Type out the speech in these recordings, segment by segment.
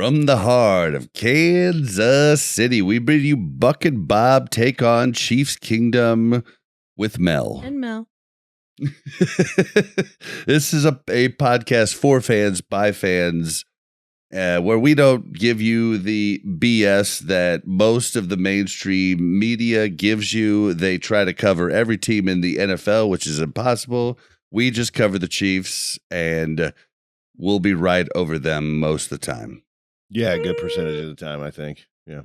From the heart of Kansas City, we bring you Buck and Bob take on Chiefs Kingdom with Mel. And Mel. This is a podcast for fans, by fans, where we don't give you the BS that most of the mainstream media gives you. They try to cover every team in the NFL, which is impossible. We just cover the Chiefs, and we'll be right over them most of the time. Yeah, a good percentage of the time, I think. Yeah.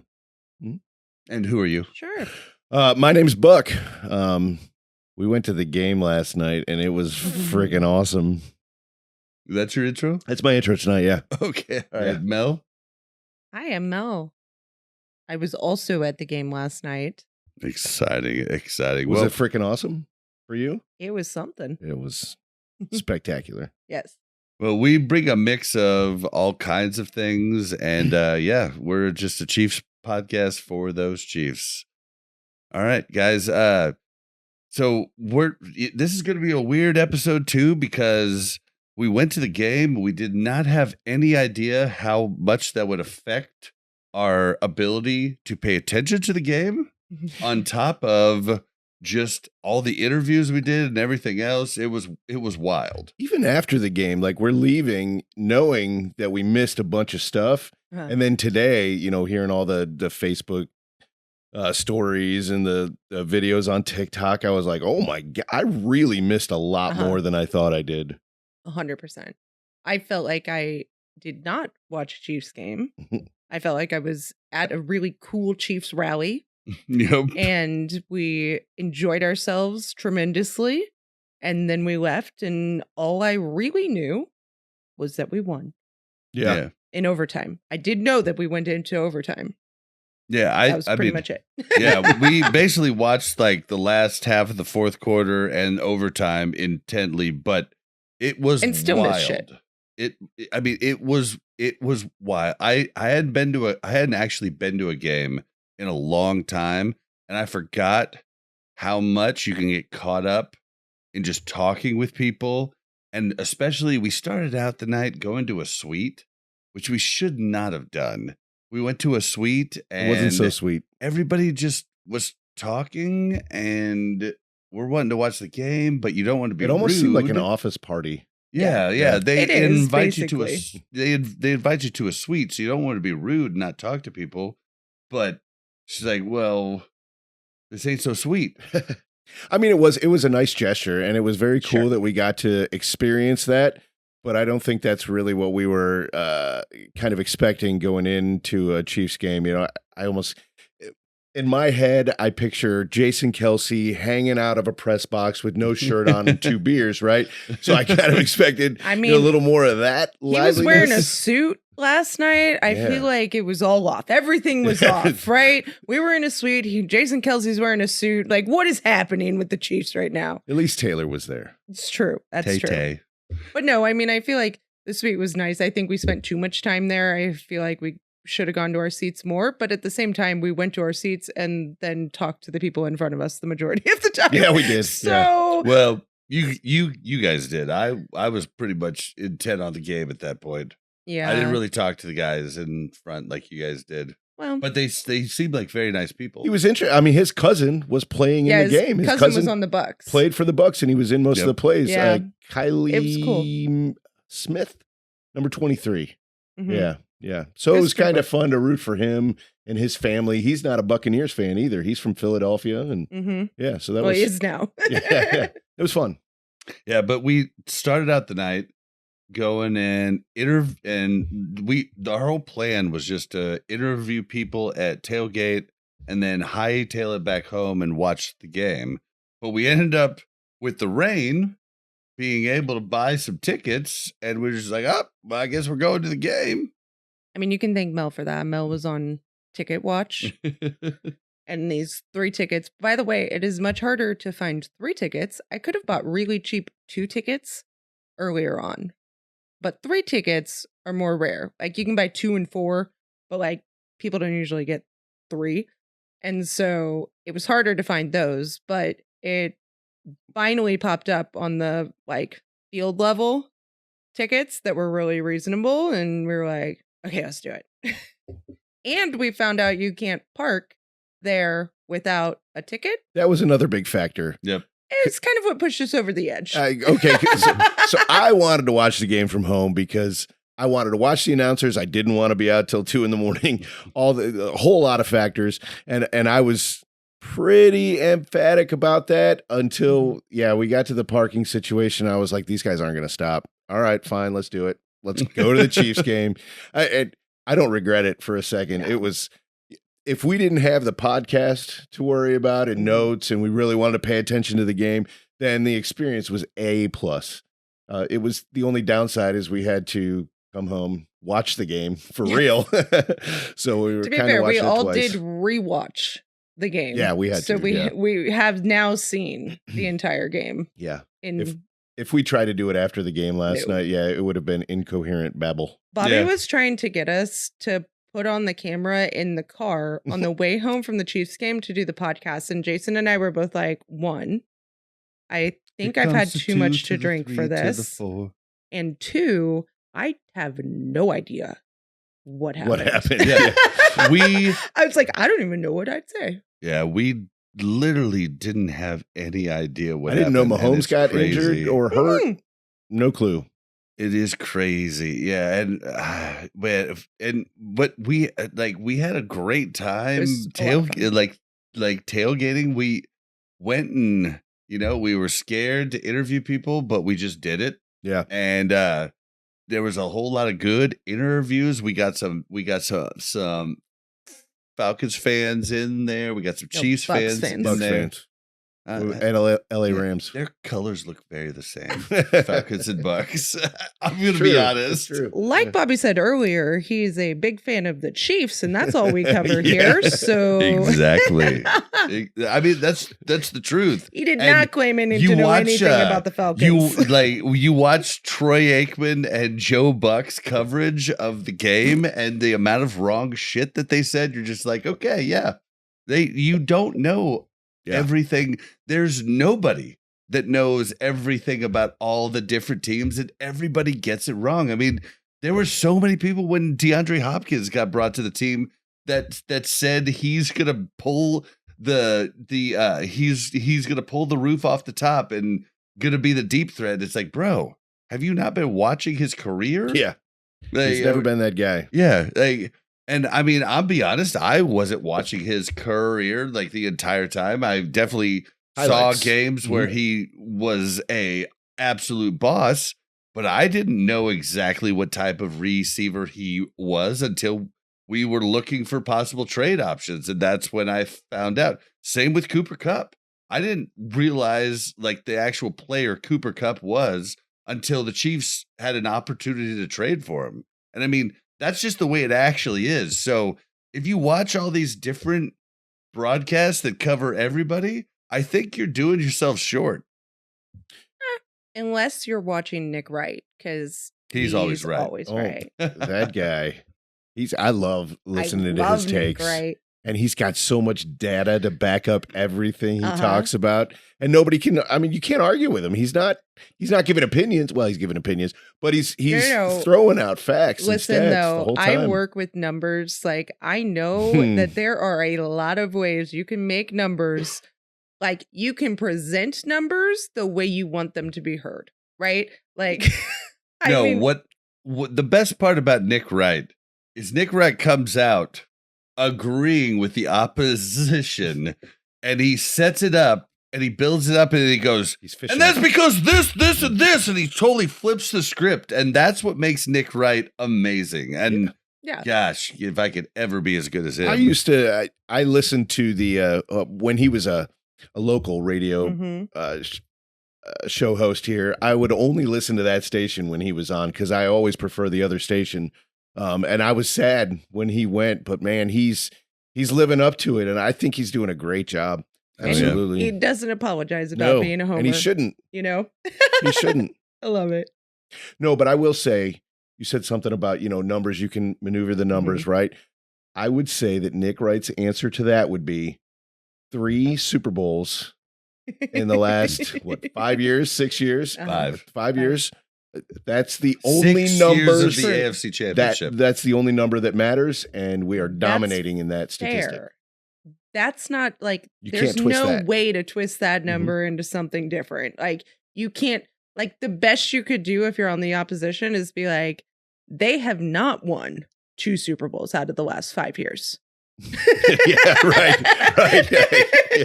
And who are you? Sure. My name's Buck. We went to the game last night, and it was freaking awesome. That's your intro? That's my intro tonight, yeah. Okay. All right. Yeah. Mel? Hi, I'm Mel. I was also at the game last night. Exciting. Was it freaking awesome for you? It was something. It was spectacular. Yes. Well, we bring a mix of all kinds of things, and yeah, we're just a Chiefs podcast for those Chiefs. All right, guys. So this is going to be a weird episode too, because we went to the game. We did not have any idea how much that would affect our ability to pay attention to the game. On top of just all the interviews we did and everything else, it was wild. Even after the game, like we're leaving knowing that we missed a bunch of stuff. And then today, hearing all the Facebook stories and the videos on TikTok, I was like, oh my God, I really missed a lot more than I thought I did. 100%. I felt like I did not watch a Chiefs game. I felt like I was at a really cool Chiefs rally. Yep. And we enjoyed ourselves tremendously. And then we left, and all I really knew was that we won. Yeah. In overtime. I did know that we went into overtime. Yeah, that was pretty much it. Yeah, we basically watched like the last half of the fourth quarter and overtime intently, but it was and still wild. missed shit. It was wild. I hadn't actually been to a game in a long time, and I forgot how much you can get caught up in just talking with people. And especially, we started out the night going to a suite, which we should not have done. We went to a suite, and it wasn't so sweet. Everybody just was talking, and we're wanting to watch the game, but you don't want to be rude. It almost seemed like an office party. Yeah. They invite you to basically. they invite you to a suite, so you don't want to be rude and not talk to people. But she's like, well, this ain't so sweet. I mean, it was a nice gesture, and it was very cool that we got to experience that. But I don't think that's really what we were kind of expecting going into a Chiefs game. I almost, in my head, I picture Jason Kelce hanging out of a press box with no shirt on and 2 beers, right? So I kind of expected a little more of that. He was wearing a suit last night. I feel like it was all off. Everything was off, right? We were in a suite. Jason Kelce's wearing a suit. Like, what is happening with the Chiefs right now? At least Taylor was there. It's true. That's true. Tay-tay. But no, I mean, I feel like the suite was nice. I think we spent too much time there. I feel like we should have gone to our seats more. But at the same time, we went to our seats and then talked to the people in front of us the majority of the time. Yeah, we did. So, well, you guys did. I was pretty much intent on the game at that point. Yeah, I didn't really talk to the guys in front like you guys did. Well, but they seemed like very nice people. He was interesting. I mean, his cousin was playing in the game. His cousin was on the Bucks. Played for the Bucks, and he was in most of the plays. Yeah. Kylie It was cool. Smith, number 23. Mhm. Yeah. So it was kind of fun to root for him and his family. He's not a Buccaneers fan either. He's from Philadelphia, and so that was. He is now. yeah, it was fun. Yeah, but we started out the night going and our whole plan was just to interview people at tailgate and then hightail it back home and watch the game. But we ended up with the rain being able to buy some tickets, and we're just like, well, I guess we're going to the game. I mean, you can thank Mel for that. Mel was on Ticket Watch. And these 3 tickets, by the way, it is much harder to find 3 tickets. I could have bought really cheap 2 tickets earlier on. But 3 tickets are more rare. Like, you can buy 2 and 4, but like people don't usually get 3. And so it was harder to find those, but it finally popped up on the like field level tickets that were really reasonable. And we were like, Okay, let's do it. And we found out you can't park there without a ticket. That was another big factor. Yep. It's kind of what pushed us over the edge. Okay, so I wanted to watch the game from home because I wanted to watch the announcers. I didn't want to be out till 2 a.m. A whole lot of factors, and I was pretty emphatic about that until we got to the parking situation. I was like, these guys aren't going to stop. All right, fine, let's do it. Let's go to the Chiefs game. I don't regret it for a second. No. It was. If we didn't have the podcast to worry about and notes, and we really wanted to pay attention to the game, then the experience was A+. It was the only downside is we had to come home, watch the game for real. So we were to be kind of fair, we watching it all twice. did rewatch the game. Yeah, we had so to. we have now seen the entire game. Yeah. In If we tried to do it after the game last night, it would have been incoherent babble. Bobby was trying to get us to put on the camera in the car on the way home from the Chiefs game to do the podcast. And Jason and I were both like, 1, I think I've had too much to drink for this. And 2, I have no idea what happened. What happened? I was like, I don't even know what I'd say. Yeah, we literally didn't have any idea what I didn't know happened, and Mahomes it's got crazy. injured or hurt. No clue. It is crazy. Yeah. And but we had a great time tailgating. We went and, we were scared to interview people, but we just did it. Yeah. And there was a whole lot of good interviews. We got some Falcons fans in there. We got some Chiefs fans in Bucks there. fans. And LA Rams. Their colors look very the same. Falcons and Bucks. I'm going to be honest. Like Bobby said earlier, he's a big fan of the Chiefs, and that's all we cover here. So exactly. I mean, that's the truth. He did not claim to know anything about the Falcons. You watch Troy Aikman and Joe Buck's coverage of the game, and the amount of wrong shit that they said. You're just like, okay, yeah. You don't know. Everything. There's nobody that knows everything about all the different teams, and everybody gets it wrong. I mean, there were so many people when DeAndre Hopkins got brought to the team that said he's gonna pull he's gonna pull the roof off the top and gonna be the deep threat. It's like, bro, have you not been watching his career? Yeah, he's never been that guy. Yeah, and I mean, I'll be honest, I wasn't watching his career the entire time. I definitely saw games where he was a absolute boss, but I didn't know exactly what type of receiver he was until we were looking for possible trade options. And that's when I found out. Same with Cooper Kupp. I didn't realize the actual player Cooper Kupp was until the Chiefs had an opportunity to trade for him. And I mean, that's just the way it actually is. So if you watch all these different broadcasts that cover everybody, I think you're doing yourself short. Unless you're watching Nick Wright, because he's always right. Right. That guy. I love listening to his takes. Nick Wright. And he's got so much data to back up everything he talks about. And nobody can, you can't argue with him. He's not giving opinions. Well, he's giving opinions, but he's throwing out facts. Listen, and stats though, the whole time. I work with numbers. I know that there are a lot of ways you can make numbers. You can present numbers the way you want them to be heard, right? What the best part about Nick Wright is Nick Wright comes out agreeing with the opposition, and he sets it up and he builds it up, and he goes, and that's because this, and this, and he totally flips the script, and that's what makes Nick Wright amazing. And gosh, if I could ever be as good as him. I listened to the when he was a local radio show host here. I would only listen to that station when he was on because I always prefer the other station. And I was sad when he went, but man, he's living up to it, and I think he's doing a great job. Absolutely. He doesn't apologize about being a homer. And he shouldn't. He shouldn't. I love it. No, but I will say, you said something about, numbers, you can maneuver the numbers, right? I would say that Nick Wright's answer to that would be 3 Super Bowls in the last, 5 years, 6 years? 5. 5 years. That's the only 6 number years of the AFC Championship. That's the only number that matters, and we are dominating in that statistic. Fair. That's not like You there's can't twist no that. way to twist that number into something different. Like you can't like the best you could do if you're on the opposition is be like, they have not won 2 Super Bowls out of the last 5 years. Yeah, right. Yeah.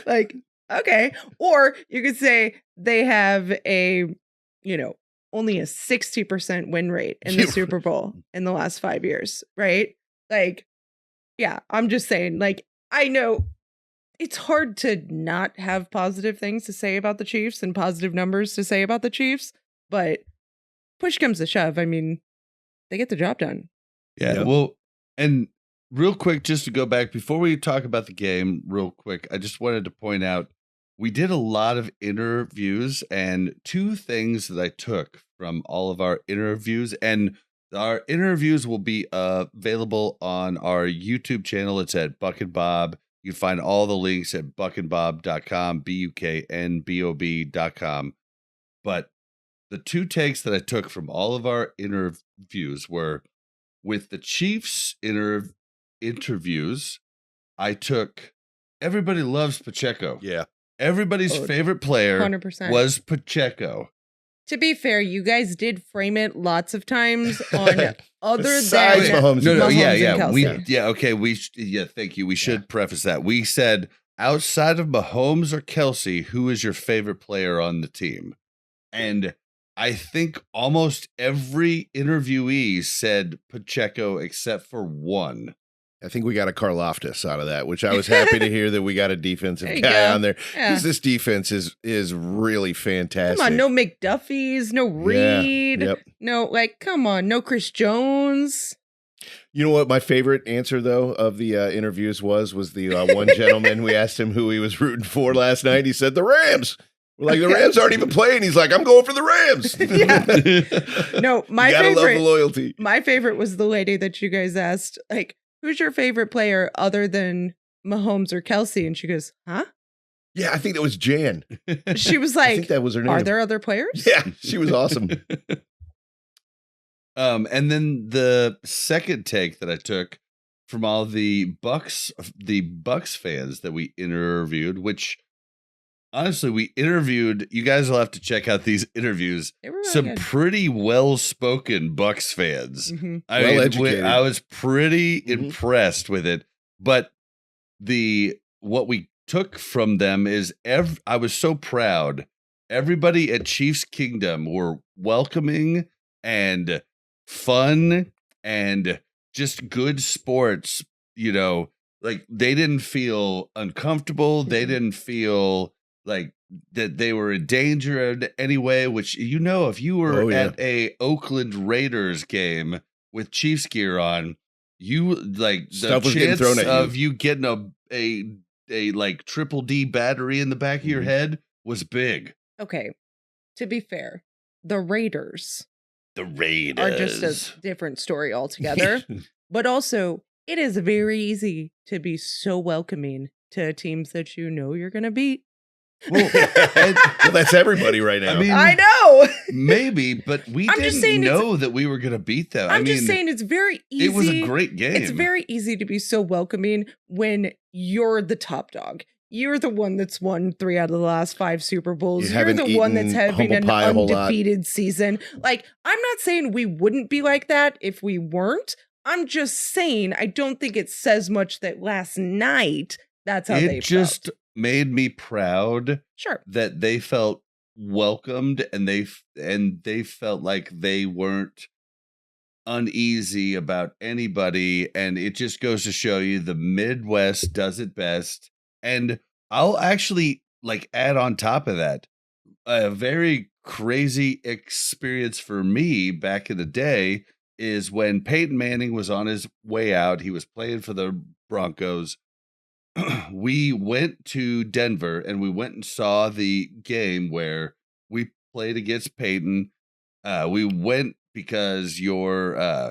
Like, okay. Or you could say they have a, only a 60% win rate in the Super Bowl in the last 5 years, right? Like, yeah, I'm just saying, like, I know it's hard to not have positive things to say about the Chiefs and positive numbers to say about the Chiefs, but push comes to shove. I mean, they get the job done. Yeah. Yep. Well, and real quick, just to go back before we talk about the game, real quick, I just wanted to point out we did a lot of interviews, and 2 things that I took from all of our interviews, and our interviews will be available on our YouTube channel. It's at Buck and Bob. You can find all the links at buckandbob.com, BUKNBOB.com. But the 2 takes that I took from all of our interviews were with the Chiefs interviews. I took everybody loves Pacheco. Yeah. Everybody's favorite player 100%. was Pacheco. To be fair, you guys did frame it lots of times on other Besides than Mahomes No, Mahomes yeah, and yeah. Kelsey. Thank you. We should preface that. We said outside of Mahomes or Kelsey, who is your favorite player on the team? And I think almost every interviewee said Pacheco except for one. I think we got a Karlaftis out of that, which I was happy to hear that we got a defensive There you guy go. on there. Yeah. Because this defense is really fantastic. Come on, no McDuffies, no Reed, Yep. no, like, come on, no Chris Jones. You know what my favorite answer, though, of the interviews was the one gentleman, we asked him who he was rooting for last night. He said, the Rams. We're like, the Rams aren't even playing. He's like, I'm going for the Rams. Yeah. No, my you gotta love favorite, the loyalty. my favorite was the lady that you guys asked, like, who's your favorite player other than Mahomes or Kelsey? And she goes, huh? Yeah, I think that was Jan. She was I think like, that was her name. are there other players? Yeah, she was awesome. And then the second take that I took from all the Bucks fans that we interviewed, which honestly, we interviewed, you guys will have to check out these interviews. They were really Some good. pretty well-spoken Bucks fans. Mhm. Well-educated. I was pretty impressed with it. But what we took from them is I was so proud. Everybody at Chiefs Kingdom were welcoming and fun and just good sports. Like they didn't feel uncomfortable. They didn't feel like that they were in danger in any way, which, if you were at a Oakland Raiders game with Chiefs gear on, you like Stuff the was getting thrown chance at you. of you getting a like triple D battery in the back of your head was big. Okay. To be fair, the Raiders The Raiders are just a different story altogether. But also, it is very easy to be so welcoming to teams that you know you're going to beat. Well, Well, that's everybody right now. I mean, I know. maybe, but we I'm just didn't saying know that we were going to beat them. I'm just saying it's very easy. it was a great game. It's very easy to be so welcoming when you're the top dog. You're the one that's won 3 out of the last 5 Super Bowls. You You're haven't the one that's eaten having humble an pie a whole lot. undefeated season. Like, I'm not saying we wouldn't be like that if we weren't. I'm just saying I don't think it says much that last night that's how they It just felt. made me proud Sure. that they felt welcomed and they felt like they weren't uneasy about anybody, and it just goes to show you the Midwest does it best. And I'll actually add on top of that a very crazy experience for me back in the day is when Peyton Manning was on his way out. He was playing for the Broncos. We went to Denver and we went and saw the game where we played against Peyton. We went because your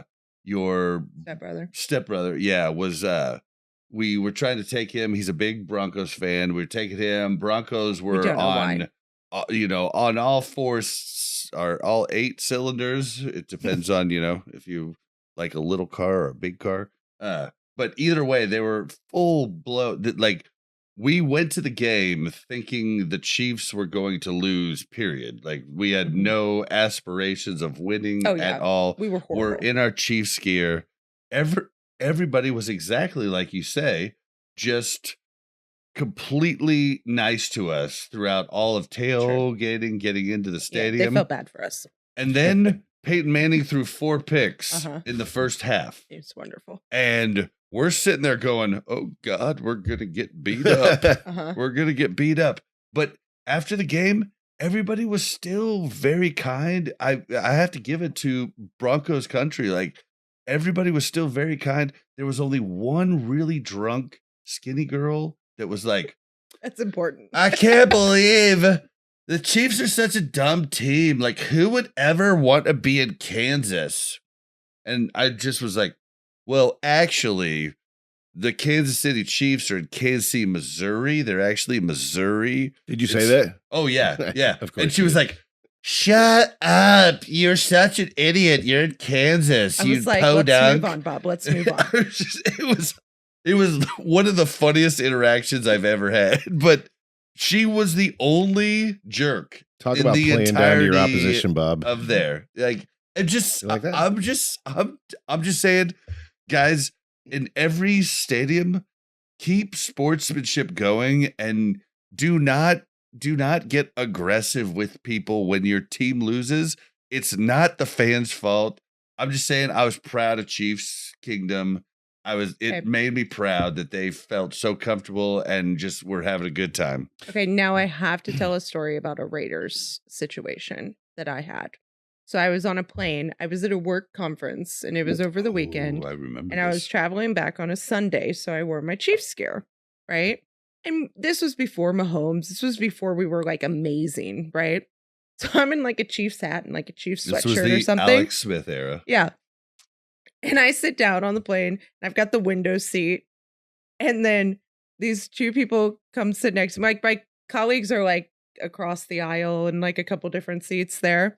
stepbrother, was we were trying to take him. He's a big Broncos fan. We were taking him. Broncos were don't know on why. on all or all 8 cylinders. It depends on, if you like a little car or a big car. But either way, they were full blown. Like, we went to the game thinking the Chiefs were going to lose, period. Like, we had no aspirations of winning at all. We were horrible. We're in our Chiefs gear. Everybody was exactly like you say, just completely nice to us throughout all of tailgating, getting into the stadium. They felt bad for us. And then Peyton Manning threw 4 picks in the first half. It's wonderful. And we're sitting there going, oh, God, we're going to get beat up. We're going to get beat up. But after the game, everybody was still very kind. I have to give it to Broncos country. Like, everybody was still very kind. There was only one really drunk, skinny girl that was like, that's important. I can't believe the Chiefs are such a dumb team. Like, who would ever want to be in Kansas? And I just was like, well, actually, the Kansas City Chiefs are in Kansas City, Missouri. They're actually Missouri. Did you say that? Oh, yeah. Yeah. Of course. And she was like, shut up. You're such an idiot. You're in Kansas. I was like, let's move on, Bob. Let's move on. It was one of the funniest interactions I've ever had. But she was the only jerk. Talk about playing down to your opposition, Bob. Of there. Like, it just, like that? I'm just saying, guys, in every stadium, keep sportsmanship going and do not get aggressive with people when your team loses. It's not the fans' fault. I'm just saying, I was proud of Chiefs Kingdom. It made me proud that they felt so comfortable and just were having a good time. Okay, now I have to tell a story about a Raiders situation that I had. So I was on a plane. I was at a work conference, and it was over the weekend. I remember. And I was traveling back on a Sunday, so I wore my Chiefs gear, right? And this was before Mahomes. This was before we were like amazing, right? So I'm in like a Chiefs hat and like a Chiefs sweatshirt or something. Alex Smith era. Yeah. And I sit down on the plane, and I've got the window seat. And then these 2 people come sit next to me. My colleagues are like across the aisle and like a couple different seats there.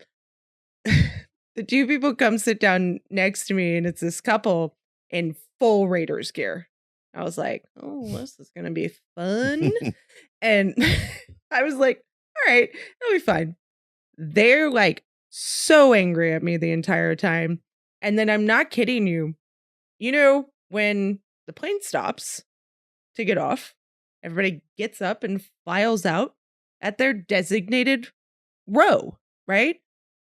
The 2 people come sit down next to me, and it's this couple in full Raiders gear. I was like, oh, this is going to be fun. And I was like, all right, it'll be fine. They're like so angry at me the entire time. And then I'm not kidding you. You know, when the plane stops to get off, everybody gets up and files out at their designated row, right?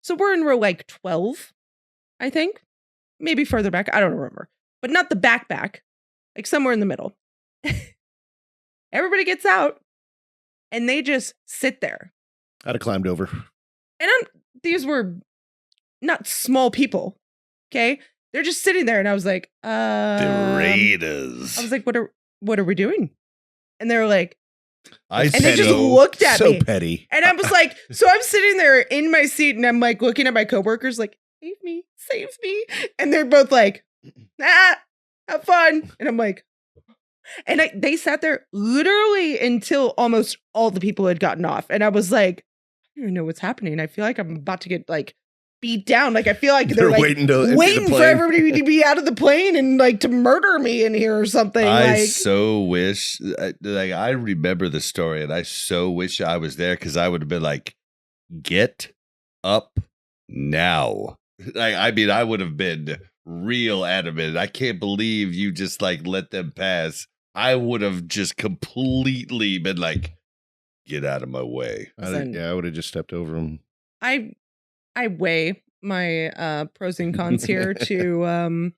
So we're in row like 12, I think. Maybe further back. I don't remember. But not the back, like somewhere in the middle. Everybody gets out and they just sit there. I'd have climbed over. And these were not small people. Okay. They're just sitting there. And I was like, the Raiders. I was like, what are we doing? And they were like, and they just looked at me. So petty. And I was like, so I'm sitting there in my seat and I'm like looking at my coworkers like, save me. And they're both like, have fun. And I'm like, and they sat there literally until almost all the people had gotten off. And I was like, I don't even know what's happening. I feel like I'm about to get like beat down. Like, I feel like they're like waiting for everybody to be out of the plane and like to murder me in here or something. I so wish, like, I remember the story and I so wish I was there, because I would have been like, get up now. Like, I mean, I would have been real adamant. I can't believe you just like let them pass. I would have just completely been like, get out of my way. I would have just stepped over them. I weigh my pros and cons here to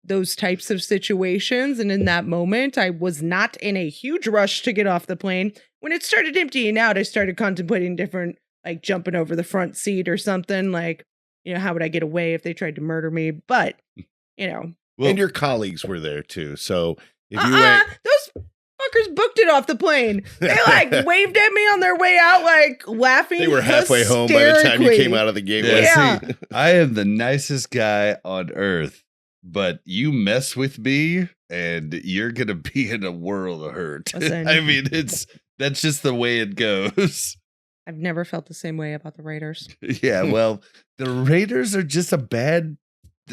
those types of situations. And in that moment, I was not in a huge rush to get off the plane. When it started emptying out, I started contemplating different, like jumping over the front seat or something. Like, how would I get away if they tried to murder me? But, Well, and your colleagues were there too. So if you those fuckers booked it off the plane. They like waved at me on their way out, like laughing. They were halfway home by the time you came out of the gate. Yeah. See, I am the nicest guy on earth, but you mess with me and you're going to be in a world of hurt. Listen. I mean, that's just the way it goes. I've never felt the same way about the Raiders. Yeah, well, the Raiders are just a bad,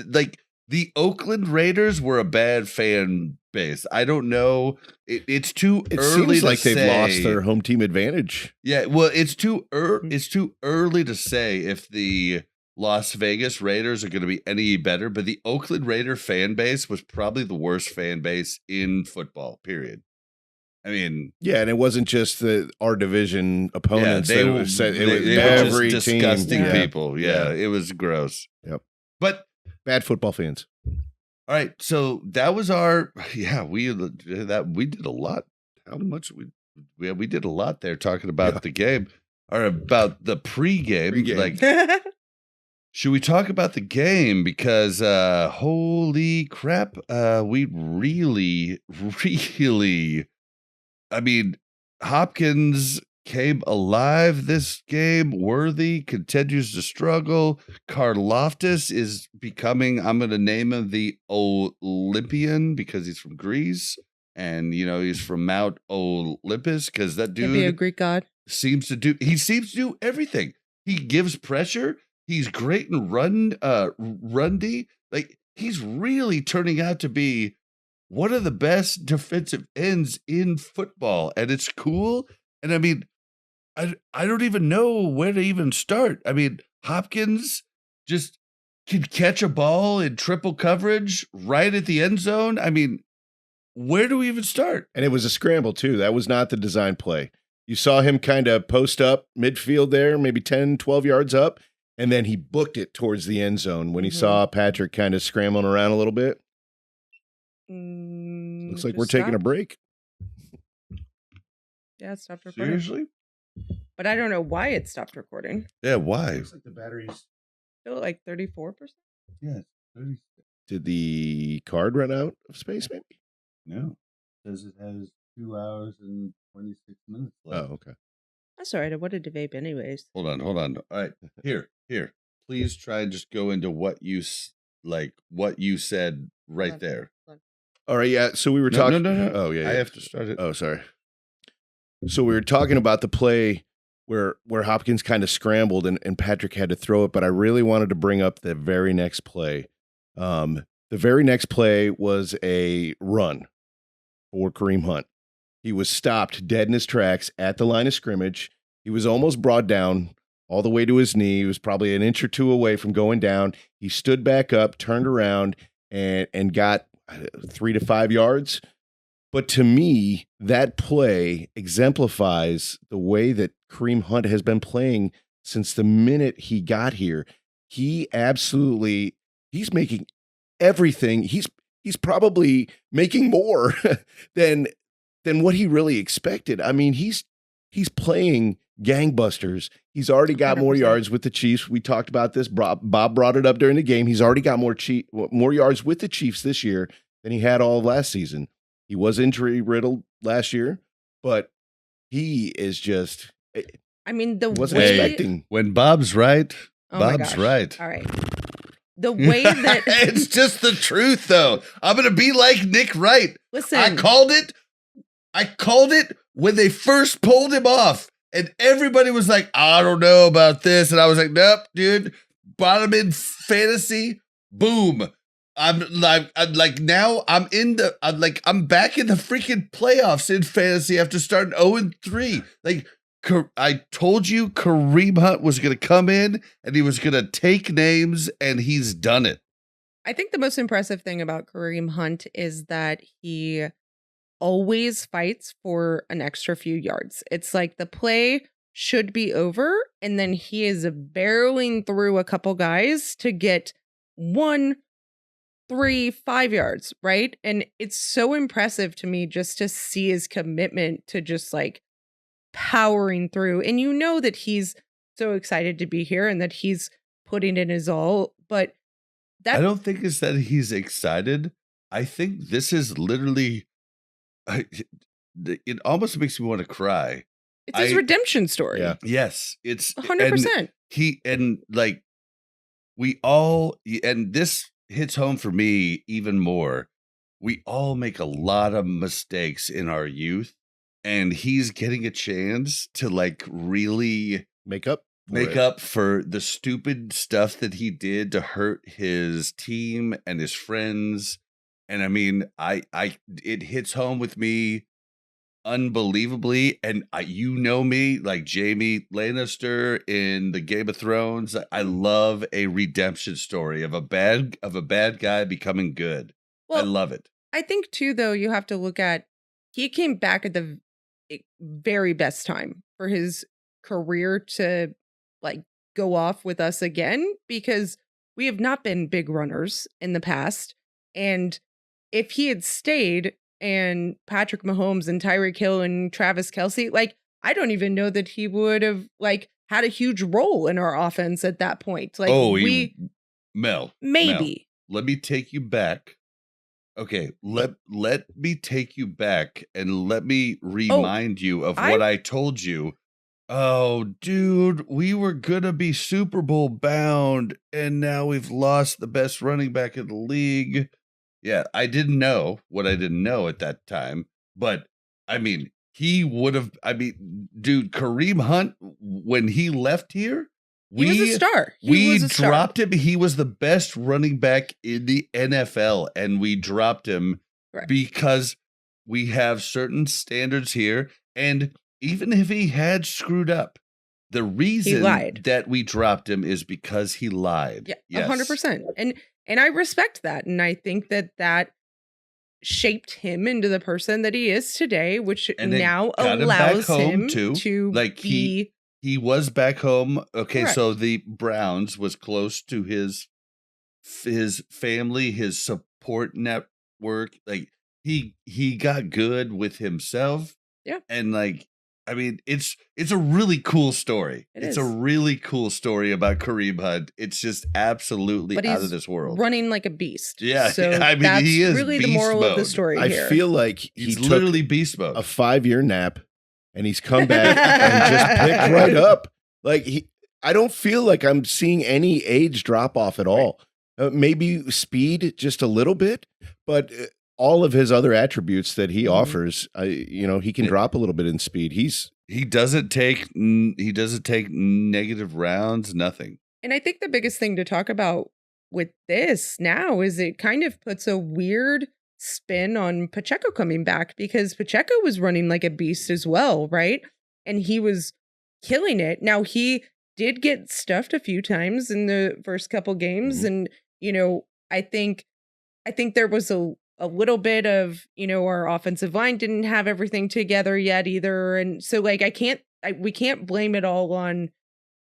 like the Oakland Raiders were a bad fan base. I don't know. It's too It early seems to like say. they've lost their home team advantage. Yeah, well, it's too early to say if the Las Vegas Raiders are going to be any better, but the Oakland Raider fan base was probably the worst fan base in football, period. I mean, yeah, and it wasn't just our division opponents. they it were was just every disgusting team. people. Yeah, it was gross. Yep. But bad football fans. All right, so that was our we did a lot. How much we did a lot there talking about the game or about the pregame. Like, should we talk about the game? Because holy crap, we really, I mean, Hopkins came alive this game. Worthy continues to struggle. Karloftis is becoming, I'm going to name him the Olympian because he's from Greece. And, he's from Mount Olympus because that dude be a Greek god. seems to do everything. He gives pressure. He's great in run-D. Like, he's really turning out to be one of the best defensive ends in football. And it's cool. And I mean, I don't even know where to even start. I mean, Hopkins just can catch a ball in triple coverage right at the end zone. I mean, where do we even start? And it was a scramble, too. That was not the design play. You saw him kind of post up midfield there, maybe 10, 12 yards up, and then he booked it towards the end zone when he saw Patrick kind of scrambling around a little bit. Looks like we're taking a break. Yeah, it stopped recording. Seriously? But I don't know why it stopped recording. Yeah, why? Looks like the battery's Still at like 34%. Yeah, 30. Did the card run out of space, maybe? No. It says it has 2 hours and 26 minutes left. Oh, okay. That's all right. I wanted to vape anyways. Hold on. All right. Here. Please try and just go into what you said right there. All right, yeah. So we were talking. No. Oh, yeah. I have to start it. Oh, sorry. So we were talking about the play where Hopkins kind of scrambled and Patrick had to throw it, but I really wanted to bring up the very next play. The very next play was a run for Kareem Hunt. He was stopped dead in his tracks at the line of scrimmage. He was almost brought down all the way to his knee. He was probably an inch or two away from going down. He stood back up, turned around, and got 3 to 5 yards. But to me, that play exemplifies the way that Kareem Hunt has been playing since the minute he got here. He's making everything. He's probably making more than what he really expected. I mean, he's playing gangbusters. He's already got 100%. More yards with the Chiefs. We talked about this. Bob brought it up during the game. He's already got more yards with the Chiefs this year than he had all of last season. He was injury riddled last year, but he is just. I mean, the wasn't expecting. When Bob's right, Bob's right. All right. The way that it's just the truth, though. I'm gonna be like Nick Wright. Listen, I called it when they first pulled him off, and everybody was like, "I don't know about this," and I was like, "Nope, dude. Bottom in fantasy, boom." I'm back in the freaking playoffs in fantasy after starting 0-3. Like, I told you Kareem Hunt was going to come in and he was going to take names, and he's done it. I think the most impressive thing about Kareem Hunt is that he always fights for an extra few yards. It's like the play should be over, and then he is barreling through a couple guys to get 1, 3, 5 yards, right? And it's so impressive to me just to see his commitment to just like powering through. And you know that he's so excited to be here and that he's putting in his all. But I don't think it's that he's excited. I think this is literally, it almost makes me want to cry. It's his redemption story. Yeah. Yes, it's 100%. And this hits home for me even more. We all make a lot of mistakes in our youth, and he's getting a chance to like really Make up for the stupid stuff that he did to hurt his team and his friends. And I mean, it hits home with me unbelievably. And you know me, like Jaime Lannister in the Game of Thrones. I love a redemption story of a bad guy becoming good. Well, I love it. I think too, though, you have to look at, he came back at the very best time for his career to like go off with us again, because we have not been big runners in the past. And if he had stayed, and Patrick Mahomes and Tyreek Hill and Travis Kelce, like, I don't even know that he would have like had a huge role in our offense at that point. Like, Mel, maybe. Let me take you back. Okay, let me take you back and let me remind you of what I told you. Oh, dude, we were gonna be Super Bowl bound, and now we've lost the best running back in the league. Yeah, I didn't know what I didn't know at that time, but I mean, he would have. I mean, dude, Kareem Hunt, when he left here, he was a star. We dropped him. He was the best running back in the NFL, and we dropped him because we have certain standards here. And even if he had screwed up, the reason that we dropped him is because he lied. Yeah, 100%. And I respect that. And I think that shaped him into the person that he is today, which now allows him to like be... He was back home. Okay, so the Browns was close to his family, his support network. Like he got good with himself. Yeah. And like, I mean, it's a really cool story. It's a really cool story about Kareem Hunt. It's just absolutely out of this world. Running like a beast. Yeah. So I mean, that's he is really the moral of the story here. I feel like he's literally beast mode. A 5-year nap, and he's come back and just picked right up. Like I don't feel like I'm seeing any age drop off at all. Maybe speed just a little bit, but all of his other attributes that he offers, he can drop a little bit in speed. He doesn't take negative rounds, nothing. And I think the biggest thing to talk about with this now is it kind of puts a weird spin on Pacheco coming back, because Pacheco was running like a beast as well, right? And he was killing it. Now, he did get stuffed a few times in the first couple games, and I think there was a little bit of, our offensive line didn't have everything together yet either, and so like we can't blame it all on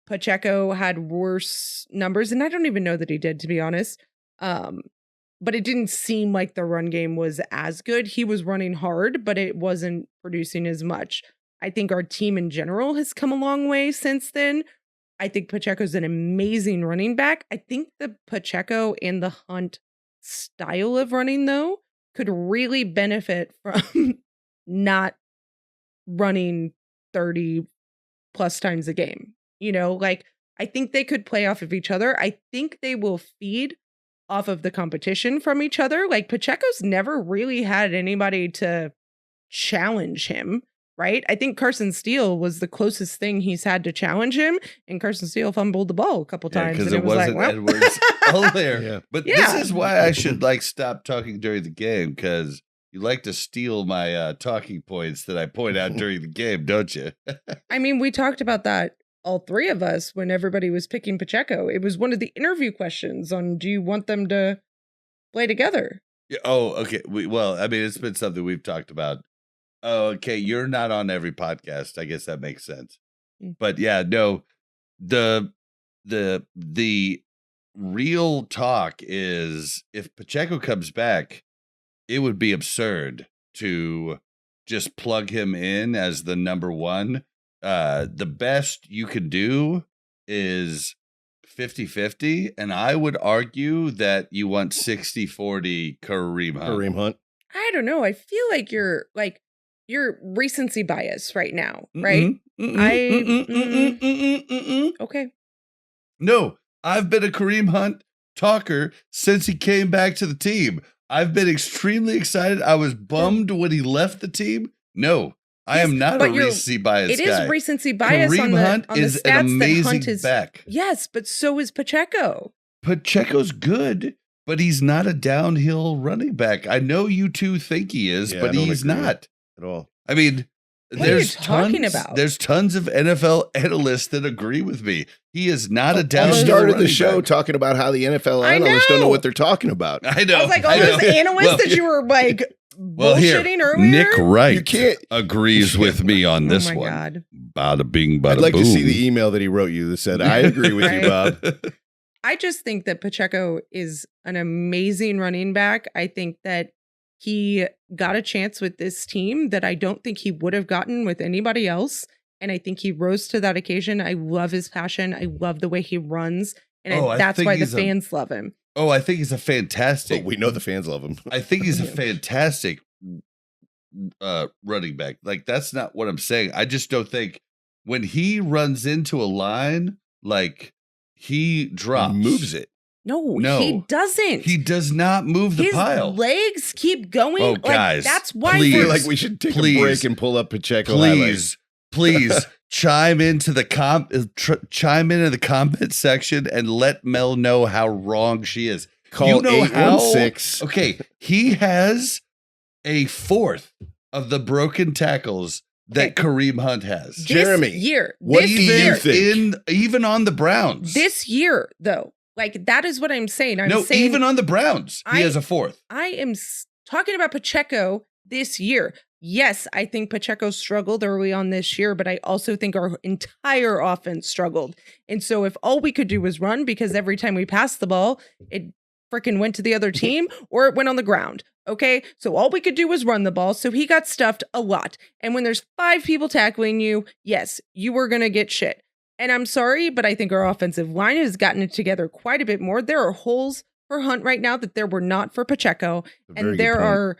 Pacheco. Had worse numbers, and I don't even know that he did, to be honest. But it didn't seem like the run game was as good. He was running hard, but it wasn't producing as much. I think our team in general has come a long way since then. I think Pacheco's an amazing running back. I think the Pacheco and the Hunt style of running, though, could really benefit from not running 30 plus times a game. Like, I think they could play off of each other. I think they will feed off of the competition from each other. Like, Pacheco's never really had anybody to challenge him, right? I think Carson Steele was the closest thing he's had to challenge him, and Carson Steele fumbled the ball a couple times. Because it wasn't Edwards there. But this is why I should stop talking during the game, because you like to steal my talking points that I point out during the game, don't you? I mean, we talked about that, all three of us, when everybody was picking Pacheco. It was one of the interview questions on, do you want them to play together? Yeah, oh, okay. I mean, it's been something we've talked about. Oh, okay. You're not on every podcast. I guess that makes sense. But yeah, no, the real talk is, if Pacheco comes back, it would be absurd to just plug him in as the number one. The best you can do is 50-50, and I would argue that you want 60-40 Kareem Hunt. I don't know. I feel like you're recency bias right now, right? Okay. No, I've been a Kareem Hunt talker since he came back to the team. I've been extremely excited. I was bummed when he left the team. No, I am not a recency bias guy. It is recency bias Kareem on the Hunt on the is stats an amazing that Hunt is back. Yes, but so is Pacheco. Pacheco's good, but he's not a downhill running back. I know you two think he is, but he's not at all. I mean, what are you talking about? There's tons of NFL analysts that agree with me. He is not a downhill. You started the show talking about how the NFL analysts don't know what they're talking about. I know. I was like, all those analysts that you were like bullshitting earlier. Nick Wright agrees with me on this one. Oh my God. Bada bing, bada boom. I'd like to see the email that he wrote you that said, I agree with you, Bob. I just think that Pacheco is an amazing running back. I think that he got a chance with this team that I don't think he would have gotten with anybody else. And I think he rose to that occasion. I love his passion. I love the way he runs. And that's why the fans love him. Oh, I think he's a fantastic. Well, we know the fans love him. I think he's a fantastic running back. Like, that's not what I'm saying. I just don't think when he runs into a line, like, he drops. Moves it. No, he doesn't. He does not move the pile. His legs keep going. Oh, guys, that's why. I feel like we should take a break and pull up Pacheco. Please chime into the comment section and let Mel know how wrong she is. Call 816. Okay, he has a fourth of the broken tackles that Kareem Hunt has. Jeremy, what do you think? Even on the Browns. This year, though. Like, that is what I'm saying. saying, even on the Browns, he has a fourth. I am talking about Pacheco this year. Yes, I think Pacheco struggled early on this year, but I also think our entire offense struggled. And so if all we could do was run, because every time we passed the ball, it freaking went to the other team or it went on the ground. Okay, so all we could do was run the ball. So he got stuffed a lot. And when there's 5 people tackling you, yes, you were going to get shit. And I'm sorry, but I think our offensive line has gotten it together quite a bit more. There are holes for Hunt right now that there were not for Pacheco. And that's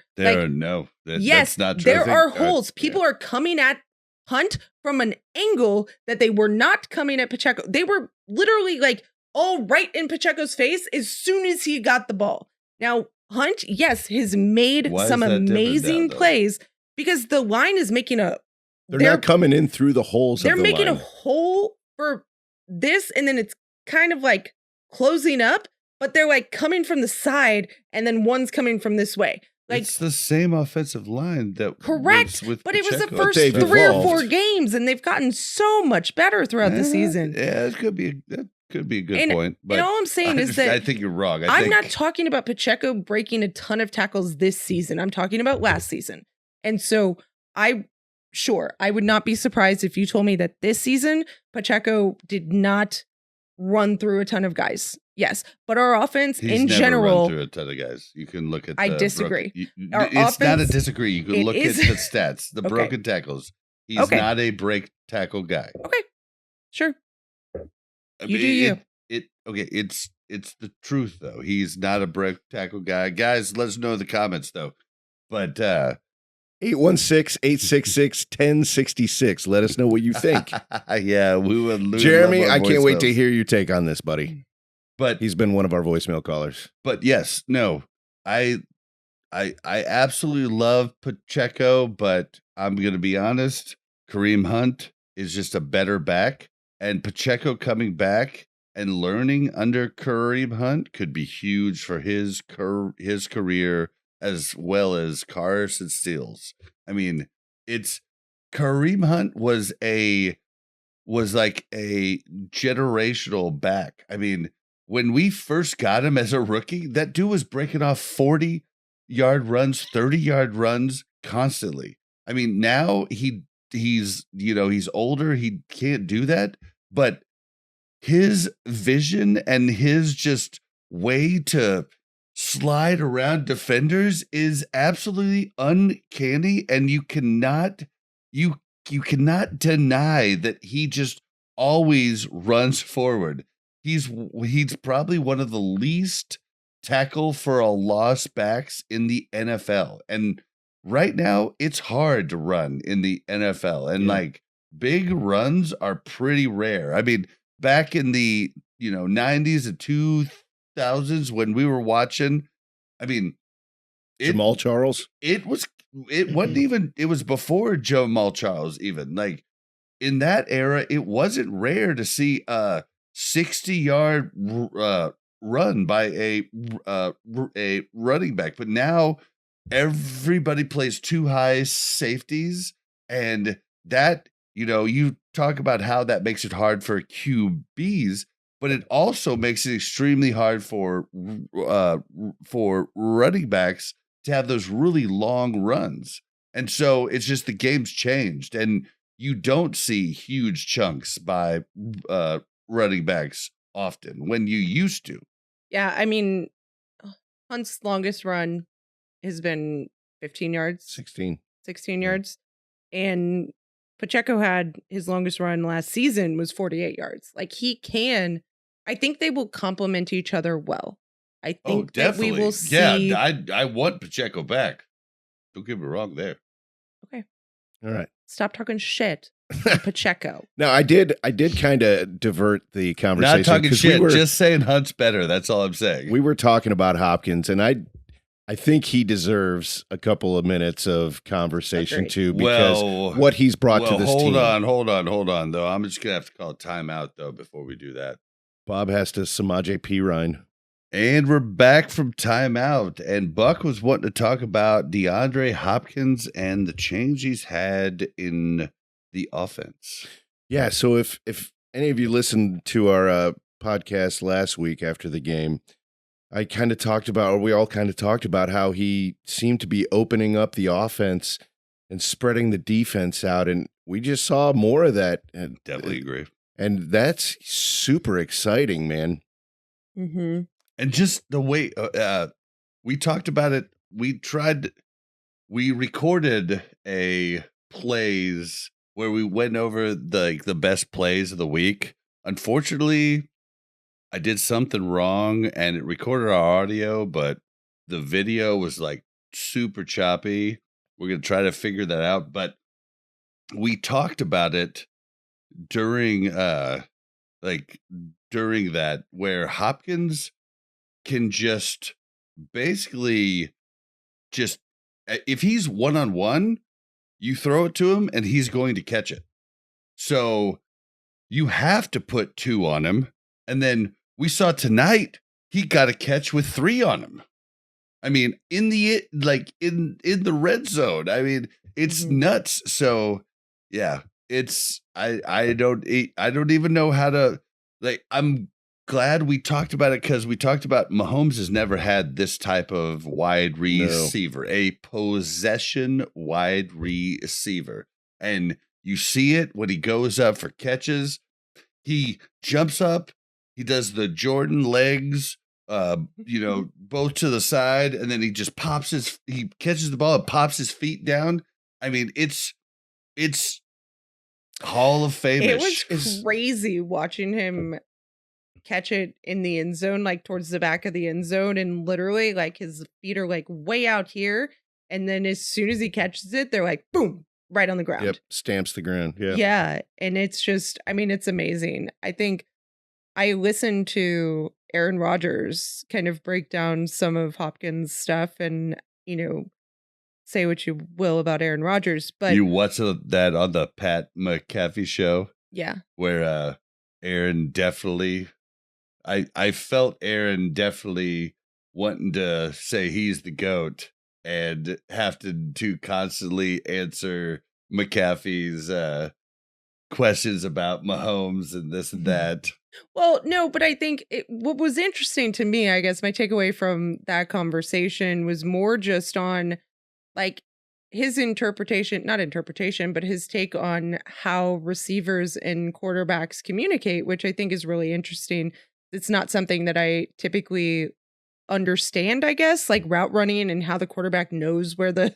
not true. There are holes. People are coming at Hunt from an angle that they were not coming at Pacheco. They were literally like all right in Pacheco's face as soon as he got the ball. Now, Hunt, yes, has made some amazing plays because the line is making They're not coming in through the holes. They're making a hole for this, and then it's kind of like closing up, but they're like coming from the side, and then one's coming from this way. Like, it's the same offensive line that correct, with but Pacheco. It was the first 3 or 4 games, and they've gotten so much better throughout the season. Yeah, that could be a good point. But all I'm saying is that I think you're wrong. I'm not talking about Pacheco breaking a ton of tackles this season. I'm talking about last season, and so I would not be surprised if you told me that this season Pacheco did not run through a ton of guys. Yes, but our offense in general run through a ton of guys. You can look at. I disagree. It's not a disagree. You can look at the stats, the broken tackles. He's not a break tackle guy. Okay, sure. You do you. It's the truth though. He's not a break tackle guy. Guys, let us know in the comments though. But 816-866-1066. Let us know what you think. Yeah, we would lose. Jeremy, I can't wait to hear your take on this, buddy. But he's been one of our voicemail callers. But yes, no, I absolutely love Pacheco, but I'm going to be honest. Kareem Hunt is just a better back, and Pacheco coming back and learning under Kareem Hunt could be huge for his career as well as Carson Steele's. I mean, Kareem Hunt was like a generational back. I mean, when we first got him as a rookie, that dude was breaking off 40-yard runs, 30-yard runs constantly. I mean, now he's older, he can't do that, but his vision and his just way to slide around defenders is absolutely uncanny, and you cannot deny that he just always runs forward. He's probably one of the least tackle for a loss backs in the NFL, and right now it's hard to run in the NFL, and like big runs are pretty rare. I mean, back in the 90s and 2000s when we were watching, I mean, Jamal Charles. It wasn't even, it was before Jamal Charles even. Like in that era, it wasn't rare to see a 60-yard run by a running back. But now everybody plays two high safeties, and that, you talk about how that makes it hard for QBs, but it also makes it extremely hard for running backs to have those really long runs. And so it's just the game's changed, and you don't see huge chunks by running backs often when you used to. Yeah, I mean, Hunt's longest run has been 15 yards. 16 yards. And Pacheco had his longest run last season was 48 yards. Like I think they will complement each other well. I think that we will see. Yeah, I want Pacheco back. Don't get me wrong there. Okay. All right. Stop talking shit, Pacheco. Now, I did kind of divert the conversation. Not talking shit, just saying Hunt's better. That's all I'm saying. We were talking about Hopkins, and I think he deserves a couple of minutes of conversation too, because what he's brought to this team. Hold on, though. I'm just gonna have to call timeout though before we do that. Bob has to Samaje Perine. And we're back from timeout, and Buck was wanting to talk about DeAndre Hopkins and the change he's had in the offense. Yeah, so if any of you listened to our podcast last week after the game, we all kind of talked about how he seemed to be opening up the offense and spreading the defense out, and we just saw more of that. And definitely agree. And that's super exciting, man. Mm-hmm. And just the way we talked about it, we recorded a plays where we went over the best plays of the week. Unfortunately, I did something wrong and it recorded our audio, but the video was like super choppy. We're going to try to figure that out, but we talked about it during that, where Hopkins can just basically if he's one-on-one, you throw it to him and he's going to catch it. So you have to put 2 on him. And then we saw tonight, he got a catch with 3 on him. I mean, in the red zone. I mean, it's nuts. So yeah, I don't even know how to, I'm glad we talked about it, because we talked about Mahomes has never had this type of wide receiver, a possession wide receiver. And you see it when he goes up for catches. He jumps up, he does the Jordan legs, both to the side, and then he just he catches the ball and pops his feet down. I mean, it's Hall of Fame. It was crazy watching him catch it in the end zone, like towards the back of the end zone, and literally like his feet are like way out here, and then as soon as he catches it, they're like boom, right on the ground. Yep, stamps the ground. Yeah, and it's just, I mean, it's amazing. I think I listened to Aaron Rodgers kind of break down some of Hopkins' stuff, and say what you will about Aaron Rodgers, but you watched that on the Pat McAfee show? Yeah, where Aaron definitely, I felt Aaron definitely wanting to say he's the GOAT and have to constantly answer McAfee's questions about Mahomes and this and that. Well, no, but I think what was interesting to me, I guess my takeaway from that conversation was more just on like his not interpretation, but his take on how receivers and quarterbacks communicate, which I think is really interesting. It's not something that I typically understand, I guess, like route running and how the quarterback knows where the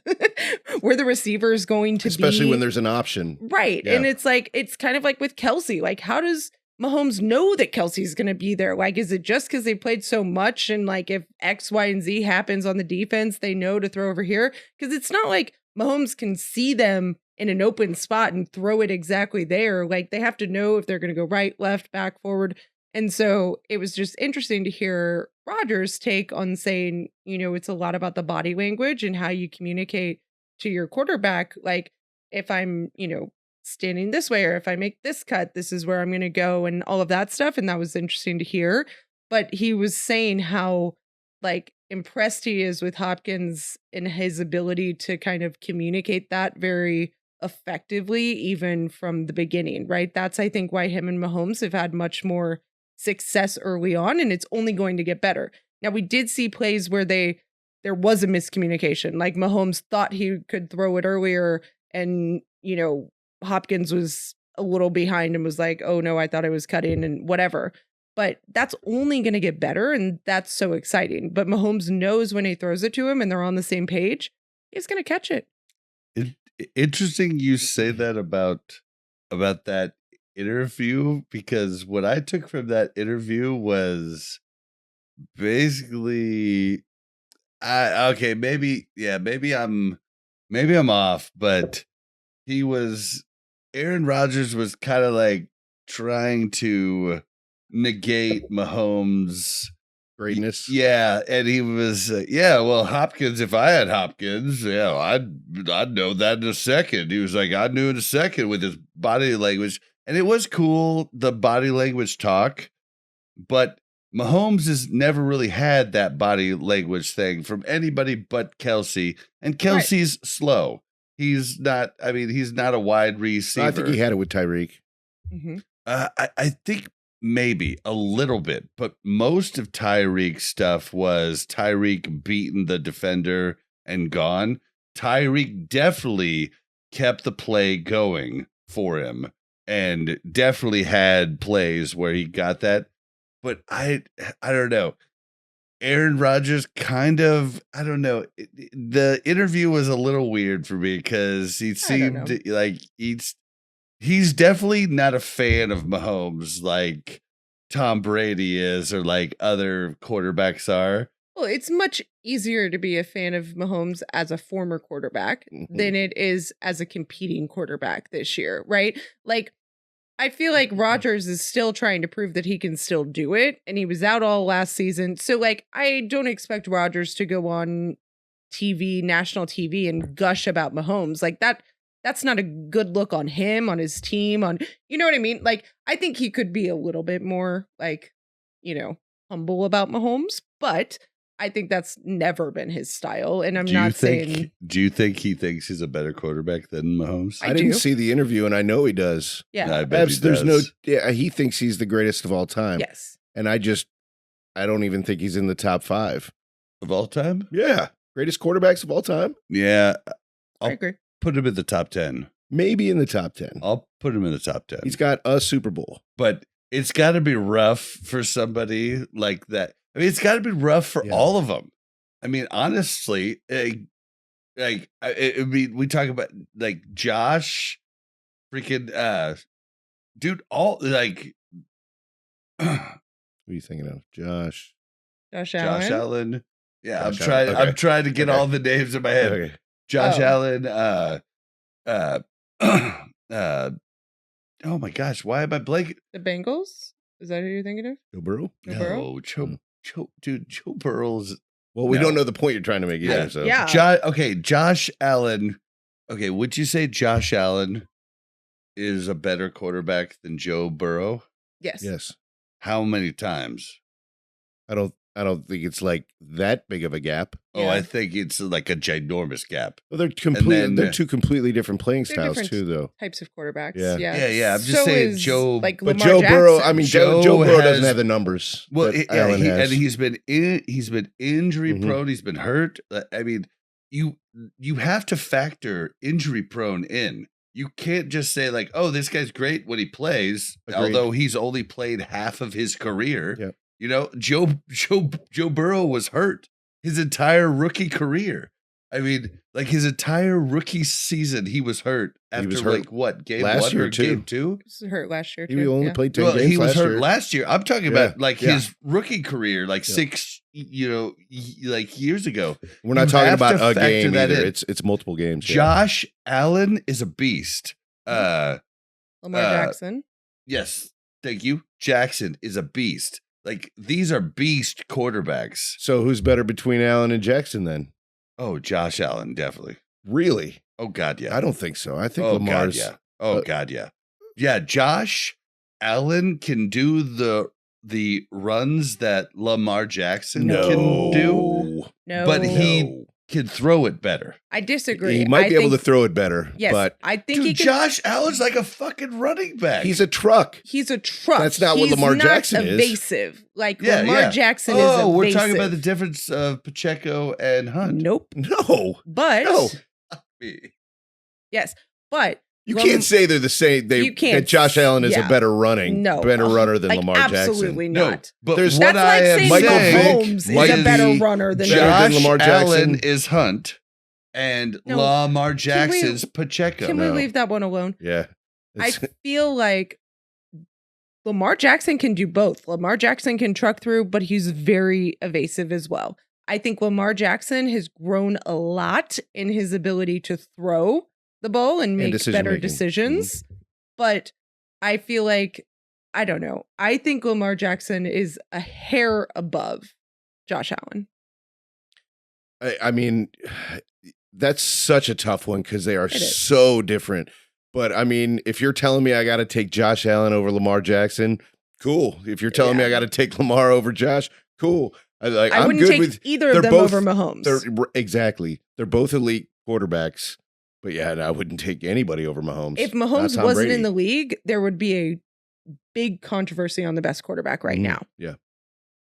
where the receiver is going to Especially be. Especially when there's an option. Right. Yeah. And it's kind of like with Kelsey. Like, how does Mahomes know that Kelsey's going to be there? Like, is it just because they played so much and like if X, Y, and Z happens on the defense, they know to throw over here? Because it's not like Mahomes can see them in an open spot and throw it exactly there. Like, they have to know if they're going to go right, left, back, forward. And so it was just interesting to hear Rodgers' take on saying, it's a lot about the body language and how you communicate to your quarterback. Like, if I'm, standing this way, or if I make this cut, this is where I'm going to go, and all of that stuff. And that was interesting to hear. But he was saying how, like, impressed he is with Hopkins and his ability to kind of communicate that very effectively, even from the beginning, right? That's, I think, why him and Mahomes have had much more success early on, and it's only going to get better. Now, we did see plays where there was a miscommunication, like Mahomes thought he could throw it earlier, and Hopkins was a little behind and was like, oh no, I thought I was cutting and whatever. But that's only going to get better, and that's so exciting. But Mahomes knows when he throws it to him and they're on the same page, he's going to catch it. Interesting you say that about that interview, because what I took from that interview was basically maybe I'm off, but Aaron Rodgers was kind of like trying to negate Mahomes' greatness. Yeah, and he was well, Hopkins, if I had Hopkins, I'd know that in a second. He was like, I knew in a second with his body language. And it was cool, the body language talk, but Mahomes has never really had that body language thing from anybody but Kelsey, and Kelsey's slow. He's not a wide receiver. I think he had it with Tyreek. Mm-hmm. I think maybe a little bit, but most of Tyreek's stuff was Tyreek beating the defender and gone. Tyreek definitely kept the play going for him and definitely had plays where he got that. But I don't know. Aaron Rodgers kind of, I don't know. The interview was a little weird for me because he seemed like he's definitely not a fan of Mahomes like Tom Brady is or like other quarterbacks are. Well, it's much easier to be a fan of Mahomes as a former quarterback than it is as a competing quarterback this year, right? Like, I feel like Rodgers is still trying to prove that he can still do it, and he was out all last season. So, like, I don't expect Rodgers to go on TV, national TV, and gush about Mahomes. Like, that's not a good look on him, on his team, on, you know what I mean? Like, I think he could be a little bit more, like, humble about Mahomes, but I think that's never been his style. And I'm not saying. Do you think he thinks he's a better quarterback than Mahomes? I didn't see the interview, and I know he does. Yeah, I bet he does. He thinks he's the greatest of all time. Yes, and I don't even think he's in the top 5 of all time. Yeah, greatest quarterbacks of all time. Yeah, I agree. Put him in the top 10. Maybe in the top 10. I'll put him in the top 10. He's got a Super Bowl, but it's got to be rough for somebody like that. I mean, it's got to be rough for all of them. I mean, honestly, we talk about like Josh, freaking, dude, all like. What are you thinking of, Josh Allen? Yeah, Josh Allen. Okay. I'm trying to get all the names in my head. Okay. Josh Allen. Oh my gosh, why am I blanking? The Bengals? Is that who you're thinking of? Joe Burrow? No, Joe Burrow's. Well, we don't know the point you're trying to make either. So yeah. Josh Allen. Okay, would you say Josh Allen is a better quarterback than Joe Burrow? Yes. How many times? I don't think it's like that big of a gap. Oh, I think it's like a ginormous gap. Well, they're they're two completely different playing styles too, though. Types of quarterbers. Yeah. I'm just saying Joe. Like but Lamar Joe Jackson. Burrow. I mean, Joe Burrow doesn't have the numbers. Well, Allen has. And he's been injury prone. He's been hurt. I mean, you have to factor injury prone in. You can't just say like, oh, this guy's great when he plays, although he's only played half of his career. Yeah. Joe Burrow was hurt his entire rookie career. I mean, like his entire rookie season, he was hurt after like what, game last 1 year or game 2? He was hurt last year too. He only played 10 games he was last hurt year. last year. I'm talking about like his rookie career, like 6, like years ago. We're not talking about a game either. It's multiple games. Josh Allen is a beast. Lamar Jackson. Yes, thank you. Jackson is a beast. like these are beast quarterbacks. So who's better between Allen and Jackson then? Oh, Josh Allen, definitely. Really? Oh God, yeah. I don't think so. I think Oh Lamar's. God, yeah. Oh God, yeah. Yeah, Josh Allen can do the runs that Lamar Jackson can do, No. but he can throw it better. I disagree. He might be able to throw it better. Yes, but I think Dude, he can. Josh Allen's like a fucking running back. he's a truck. He's a truck. That's not what He's Lamar not Jackson is. evasive. Like Yeah, Lamar yeah. Jackson is evasive. we're talking about the difference of Pacheco and Hunt. Nope. No. But No. yes, but You can't say they're the same. You can't. That Josh Allen is Yeah. a better runner than like, Lamar Jackson. Absolutely No, not. but There's- what That's I like am saying Michael saying Vick Mahomes is might a better be runner than better Josh than Lamar Allen Jackson. is Hunt, and No. Lamar Jackson's Pacheco. Can we leave that one alone? Yeah. I It's- feel like Lamar Jackson can do both. Lamar Jackson can truck through, but he's very evasive as well. I think Lamar Jackson has grown a lot in his ability to throw the ball and make better decision-making. decisions. But I feel like, I don't know. I think Lamar Jackson is a hair above Josh Allen. I mean, that's such a tough one because they are It is. so different. But I mean, if you're telling me I got to take Josh Allen over Lamar Jackson, cool. If you're telling me Yeah. I got to take Lamar over Josh, cool. I I'm wouldn't good take with either of they're them both- over Mahomes. exactly. They're both elite quarterbacks. But yeah, I wouldn't take anybody over Mahomes. If Not Mahomes Tom wasn't Brady. in the league, there would be a big controversy on the best quarterback right Mhm. now. Yeah.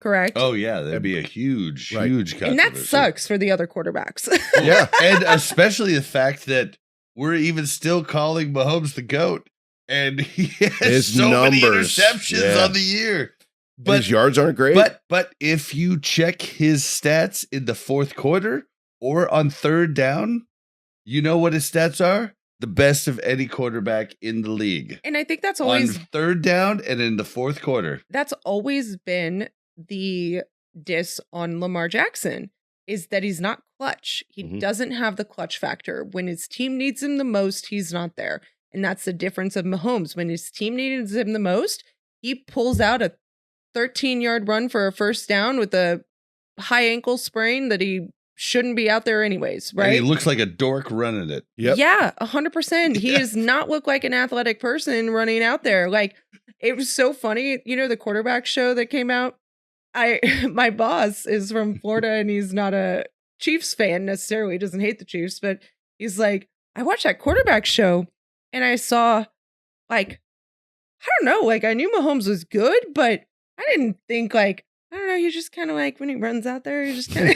Correct? Oh yeah, that'd be a huge, Right. huge and that controversy. sucks for the other quarterbacks. Yeah. And especially the fact that we're even still calling Mahomes the GOAT, and he has His so many numbers, interceptions yeah. on the year. But his yards aren't great. But if you check his stats in the fourth quarter or on third down, you know what his stats are? The best of any quarterback in the league. And I think that's On always third down and in the fourth quarter. been the diss on Lamar Jackson is that he's not clutch. He Mhm. doesn't have the clutch factor. When his team needs him the most, he's not there. And that's the difference of Mahomes. When his team needs him the most, he pulls out a 13-yard run for a first down with a high ankle sprain that he shouldn't be out there anyways, right? And he looks like a dork running it. Yep. Yeah, 100%. He Yeah. does not look like an athletic person running out there. Like, it was so funny. You know, the quarterback show that came out? My boss is from Florida and he's not a Chiefs fan necessarily. He doesn't hate the Chiefs, but he's like, I watched that quarterback show and I saw, like, I don't know, like, I knew Mahomes was good, but I didn't think, like, I don't know, he's just kind of like, when he runs out there, he just kind of...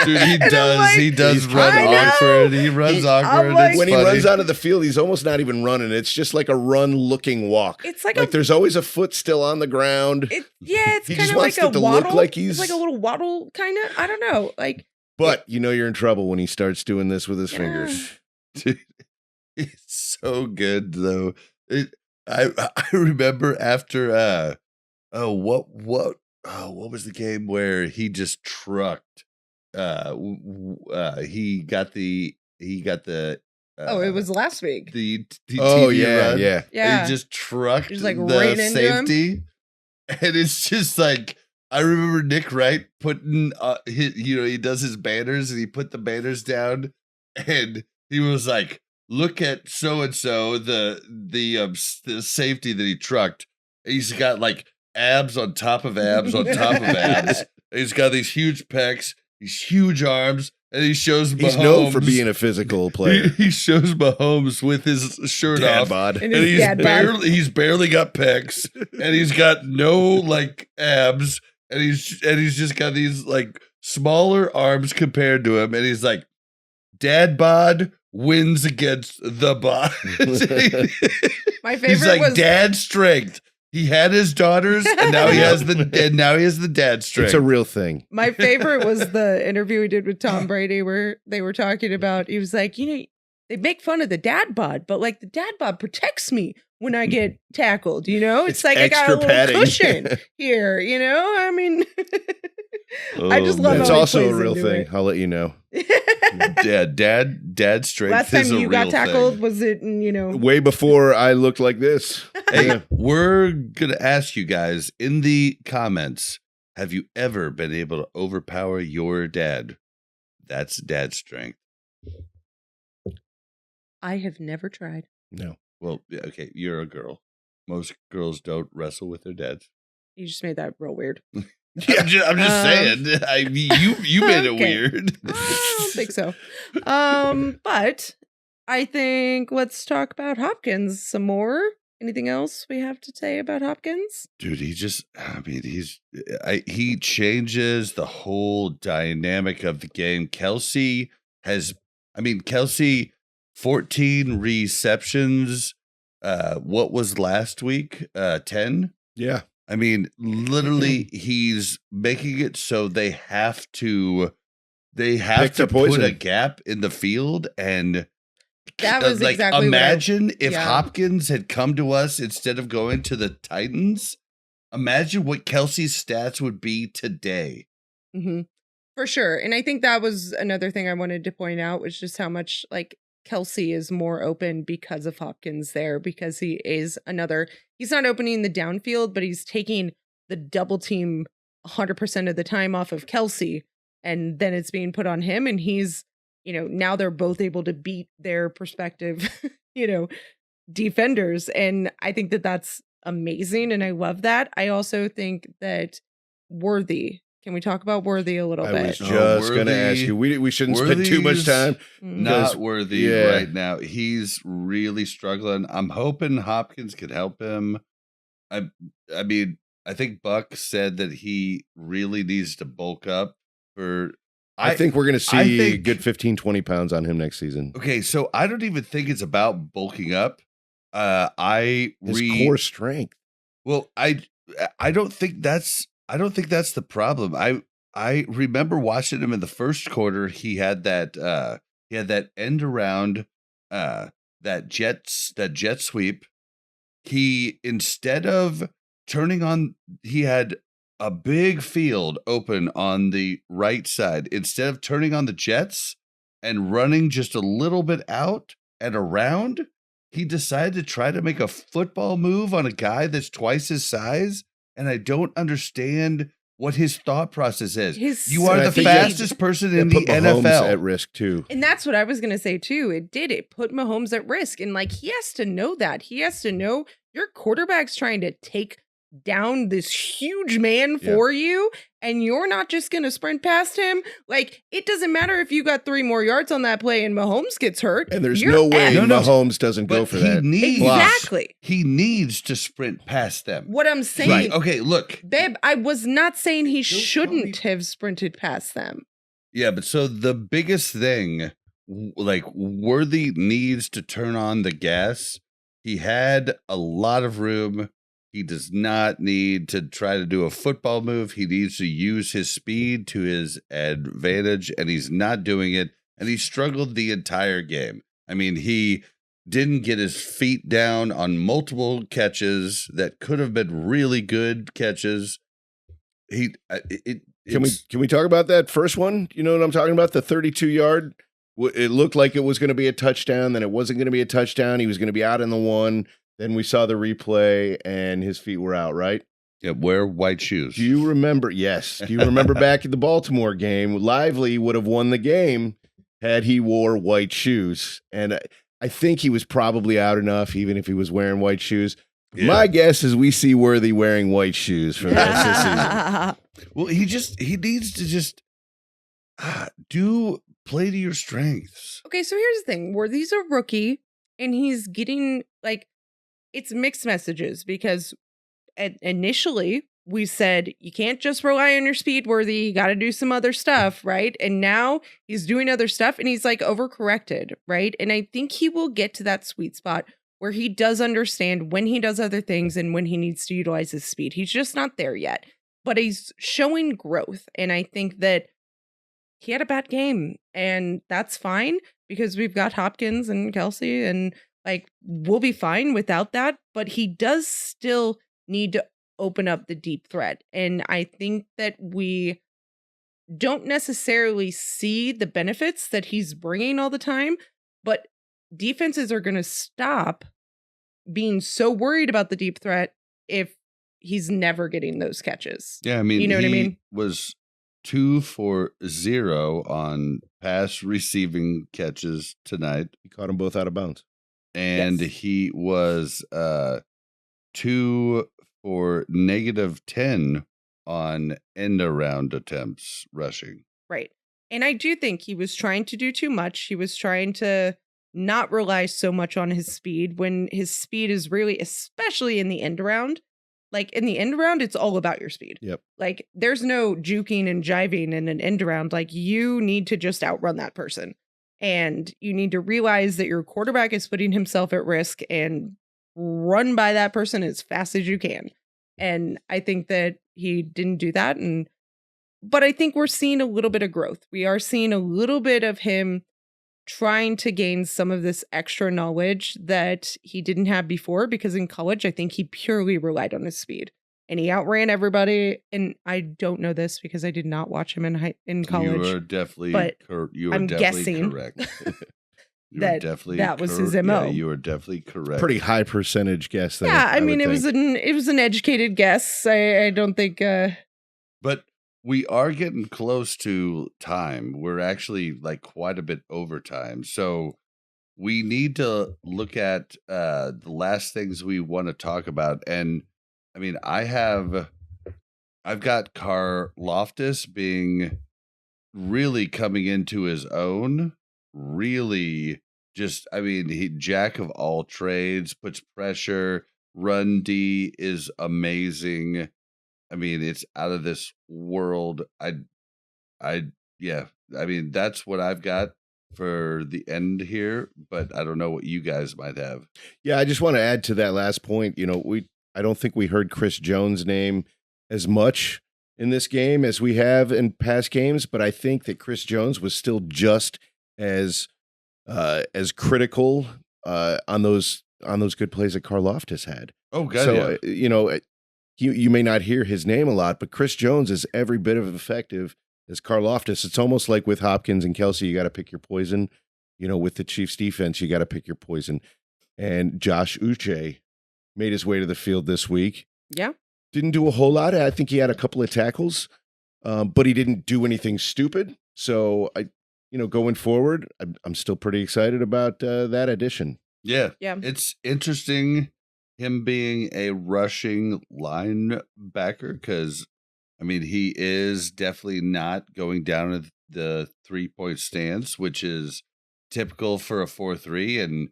Dude, he does run I know. awkward. He runs awkward. like- It's when he funny. runs out of the field, he's almost not even running. It's just like a run-looking walk. It's like Like a... there's always a foot still on the ground. It's He kind just of wants like a it to waddle. look like It's he's- like a little waddle, kind of. I don't know. Like, But you know you're in trouble when he starts doing this with his Yeah. fingers. Dude, it's so good though. I remember after what was the game where he just trucked? He got the it was last week. the Oh TV yeah, run. yeah. Yeah. And he just trucked Just, like, the right into him. safety, and it's just like I remember Nick Wright putting he does his banners and he put the banners down, and he was like, "Look at so and so the safety that he trucked. He's got like abs on top of abs on top of abs. And he's got these huge pecs, these huge arms." And he shows Mahomes. He's known for being a physical player. He shows Mahomes with his shirt Dad off, bod. And and his dad bod. he's barely got pecs, and he's got no like abs, and he's just got these like smaller arms compared to him, and he's like, dad bod wins against the bod. My favorite He's like was dad strength. He had his daughters, and now he has the dad strength. It's a real thing. my favorite was the interview we did with Tom Brady where they were talking about. He was like, they make fun of the dad bod, but like the dad bod protects me when I get tackled. It's like I got a extra little padding. cushion here. I mean, I just love That's how he also a plays real into thing. it. I'll let you know. Yeah, dad strength. Last time is a you got real tackled, thing. was it in, Way before I looked like this. Hey, we're going to ask you guys in the comments, have you ever been able to overpower your dad? That's dad strength. I have never tried. No. Well, okay, you're a girl. Most girls don't wrestle with their dads. You just made that real weird. I'm just saying. You made it Okay. weird. I don't think so. But I think let's talk about Hopkins some more. Anything else we have to say about Hopkins? Dude, he changes the whole dynamic of the game. Kelsey, 14 receptions. What was last week? 10? Yeah. I mean, literally, he's making it so they have to put a gap in the field, and that was exactly imagine if Hopkins had come to us instead of going to the Titans. Imagine what Kelsey's stats would be today. Mm-hmm. For sure. And I think that was another thing I wanted to point out, was just how much like Kelsey is more open because of Hopkins there, because he's not opening the downfield, but he's taking the double team 100% of the time off of Kelsey, and then it's being put on him, and he's, now they're both able to beat their prospective, defenders. And I think that that's amazing, and I love that. I also think that Worthy, can we talk about Worthy a little bit? I was just going to ask you. We shouldn't spend too much time. Not Worthy right now. He's really struggling. I'm hoping Hopkins could help him. I mean, I think Buck said that he really needs to bulk up for. I think we're going to see a good 15, 20 pounds on him next season. Okay, so I don't even think it's about bulking up. His core strength. Well, I don't think that's the problem. I remember watching him in the first quarter. He had that end around that jet sweep. He, instead of turning on, he had a big field open on the right side. Instead of turning on the jets and running just a little bit out and around, he decided to try to make a football move on a guy that's twice his size. And I don't understand what his thought process is. You are the fastest person in the NFL. At risk too. And that's what I was going to say too. It put Mahomes at risk. And like, he has to know that. He has to know your quarterback's trying to take down this huge man for you, and you're not just going to sprint past him. Like, it doesn't matter if you got 3 more yards on that play and Mahomes gets hurt. And there's no way Mahomes doesn't go for that. Exactly. He needs to sprint past them. What I'm saying. Right. Okay, look. Babe, I was not saying he shouldn't have sprinted past them. Yeah, but so the biggest thing, like, Worthy needs to turn on the gas. He had a lot of room. He does not need to try to do a football move. He needs to use his speed to his advantage, and he's not doing it. And he struggled the entire game. I mean, he didn't get his feet down on multiple catches that could have been really good catches. Can we talk about that first one? You know what I'm talking about? The 32-yard. It looked like it was going to be a touchdown. Then it wasn't going to be a touchdown. He was going to be out in the one. Then we saw the replay, and his feet were out, right? Yeah, wear white shoes. Do you remember? Yes. Do you remember back at the Baltimore game? Lively would have won the game had he wore white shoes. And I think he was probably out enough, even if he was wearing white shoes. Yeah. My guess is we see Worthy wearing white shoes for the rest of the season. Well, he needs to just play to your strengths. Okay, so here's the thing. Worthy's a rookie, and he's getting, like, it's mixed messages, because initially we said you can't just rely on your speed, Worthy. You got to do some other stuff, right? And now he's doing other stuff, and he's like overcorrected, right? And I think he will get to that sweet spot where he does understand when he does other things and when he needs to utilize his speed. He's just not there yet, but he's showing growth. And I think that he had a bad game, and that's fine, because we've got Hopkins and Kelsey, and like, we'll be fine without that, but he does still need to open up the deep threat. And I think that we don't necessarily see the benefits that he's bringing all the time, but defenses are going to stop being so worried about the deep threat if he's never getting those catches. Yeah, I mean, you know what I he mean? was 2 for 0 on pass receiving catches tonight, He caught them both out of bounds. and Yes. he was 2 for -10 on end around attempts rushing. Right. And I do think he was trying to do too much. He was trying to not rely so much on his speed when his speed is really, especially in the end around. Like in the end around, it's all about your speed. Yep. Like there's no juking and jiving in an end around. Like you need to just outrun that person. And you need to realize that your quarterback is putting himself at risk and run by that person as fast as you can. And I think that he didn't do that. But I think we're seeing a little bit of growth. We are seeing a little bit of him trying to gain some of this extra knowledge that he didn't have before, because in college, I think he purely relied on his speed and he outran everybody. And I don't know this because I did not watch him in college. You are definitely, but I'm guessing correct. that was his MO. Yeah, you are definitely correct. Pretty high percentage guess there. Yeah, I mean, would it was an educated guess. I don't think. But we are getting close to time. We're actually like quite a bit over time. So we need to look at the last things we want to talk about. And I mean, I've got Carl Loftus being really coming into his own, really just, I mean, he jack of all trades, puts pressure, run D is amazing. I mean, it's out of this world. Yeah. I mean, that's what I've got for the end here, but I don't know what you guys might have. Yeah, I just want to add to that last point. I don't think we heard Chris Jones' name as much in this game as we have in past games, but I think that Chris Jones was still just as critical on those good plays that Carl Loftus had. Oh, God, so yeah. You may not hear his name a lot, but Chris Jones is every bit of effective as Carl Loftus. It's almost like with Hopkins and Kelsey, you got to pick your poison. With the Chiefs defense, you got to pick your poison. And Josh Uche made his way to the field this week. Yeah. Didn't do a whole lot. I think he had a couple of tackles, but he didn't do anything stupid. So, going forward, I'm still pretty excited about that addition. Yeah. Yeah. It's interesting him being a rushing linebacker because, I mean, he is definitely not going down to the 3-point stance, which is typical for a 4-3. And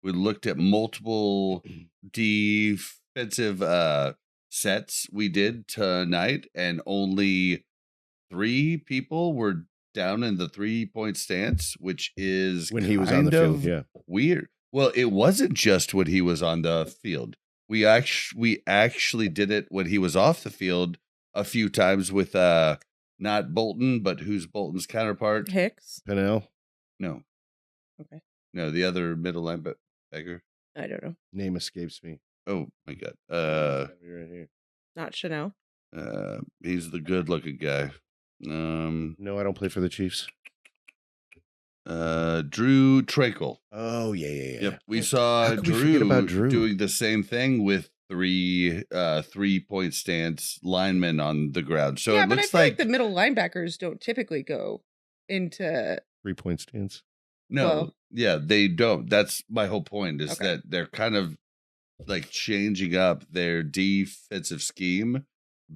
we looked at multiple defensive sets we did tonight, and only 3 people were down in the 3-point stance, which is when he was on the field. Yeah, weird. Well, it wasn't just when he was on the field. We actually did it when he was off the field a few times with not Bolton, but who's Bolton's counterpart? Hicks. Pennell. No. Okay. No, the other middle linebacker. I don't know. Name escapes me. Oh my God. Right here. Not Chanel. He's the good-looking guy. No, I don't play for the Chiefs. Drew Trakel. Oh yeah. Yep, we saw Drew doing the same thing with 3-point stance linemen on the ground. So yeah, it but looks I feel like the middle linebackers don't typically go into 3-point stance. No, yeah, they don't. That's my whole point is that they're kind of like changing up their defensive scheme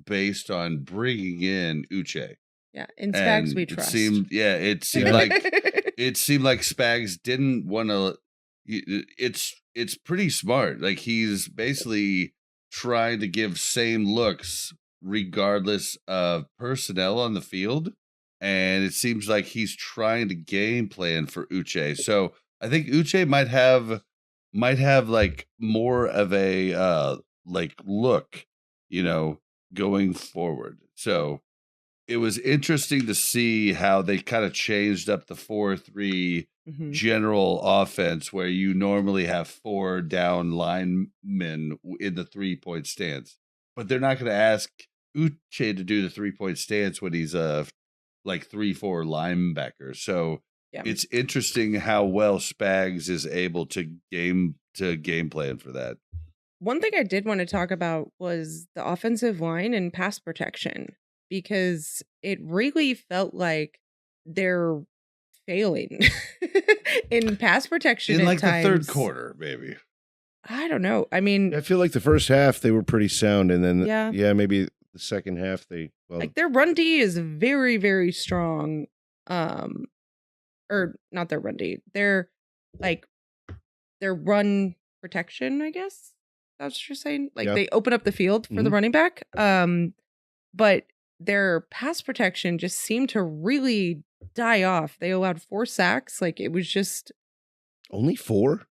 based on bringing in Uche. Yeah, in Spags we trust. It seemed like Spags didn't want to. It's pretty smart. Like he's basically trying to give same looks regardless of personnel on the field, and it seems like he's trying to game plan for Uche. So I think Uche might have like more of a like look, going forward. So it was interesting to see how they kind of changed up the 4-3 general offense, where you normally have 4 down linemen in the 3-point stance, but they're not going to ask Uche to do the 3-point stance when he's a like 3-4 linebacker. So Yeah. it's interesting how well Spags is able to game plan for that. One thing I did want to talk about was the offensive line and pass protection, because it really felt like they're failing in pass protection In like at times. the third quarter, maybe. I don't know. I mean, I feel like the first half they were pretty sound, and then Yeah. maybe the second half like their run D is very, very strong. Or not their run D. Their run protection, I guess. That's what you're saying. Like Yeah. they open up the field for the Mhm. running back. But their pass protection just seemed to really die off. They allowed 4 sacks. Like it was just only 4.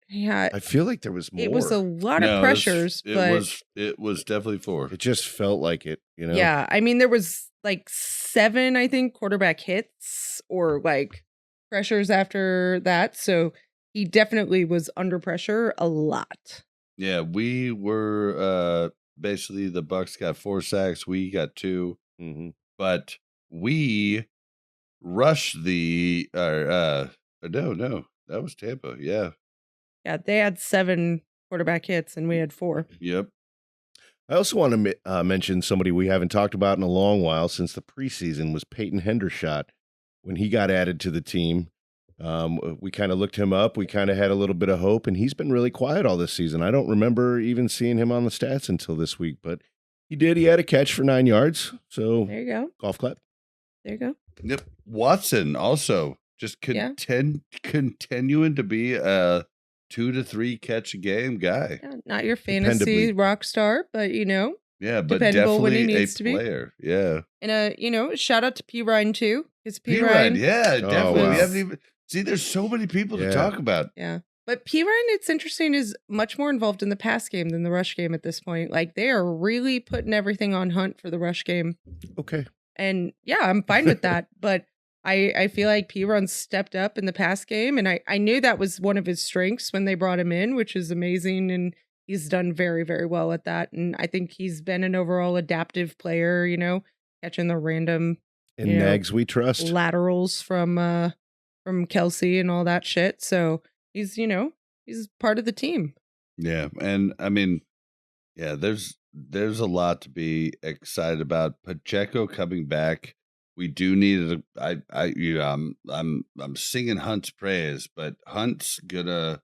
yeah. I feel like there was more. It was a lot No, of pressures, but it was definitely 4. It just felt like it, you know. yeah, I mean there was like 7, I think, quarterback hits or like pressures after that. So he definitely was under pressure a lot. Yeah, we were basically the Bucks got 4 sacks, we got 2, Mm-hmm. but we rushed the no, that was Tampa. Yeah. Yeah, they had 7 quarterback hits and we had 4. Yep. I also want to mention somebody we haven't talked about in a long while since the preseason was Peyton Hendershot. When he got added to the team, we kind of looked him up. We kind of had a little bit of hope, and he's been really quiet all this season. I don't remember even seeing him on the stats until this week, but he did. He had a catch for 9 yards. So There you go. golf clap. There you go. Yep. Watson also just continuing to be a 2 to 3 catch a game guy. Yeah, not your fantasy rock star, but Yeah, but dependable when he definitely a needs to be. player. Yeah. And shout out to P. Ryan too. It's P. Ryan. Ryan, yeah, Oh, definitely. wow. We haven't even there's so many people to Yeah. talk about. Yeah. But P. Ryan, it's interesting, is much more involved in the pass game than the rush game at this point. Like they are really putting everything on Hunt for the rush game. Okay. And yeah, I'm fine with that. But I feel like P. Run stepped up in the pass game. And I knew that was one of his strengths when they brought him in, which is amazing. And he's done very, very well at that. And I think he's been an overall adaptive player, catching the random And Nags we trust. laterals from Kelsey and all that shit. So he's part of the team. Yeah, and I mean, yeah, there's a lot to be excited about. Pacheco coming back. We do need I'm singing Hunt's praise, but Hunt's gonna.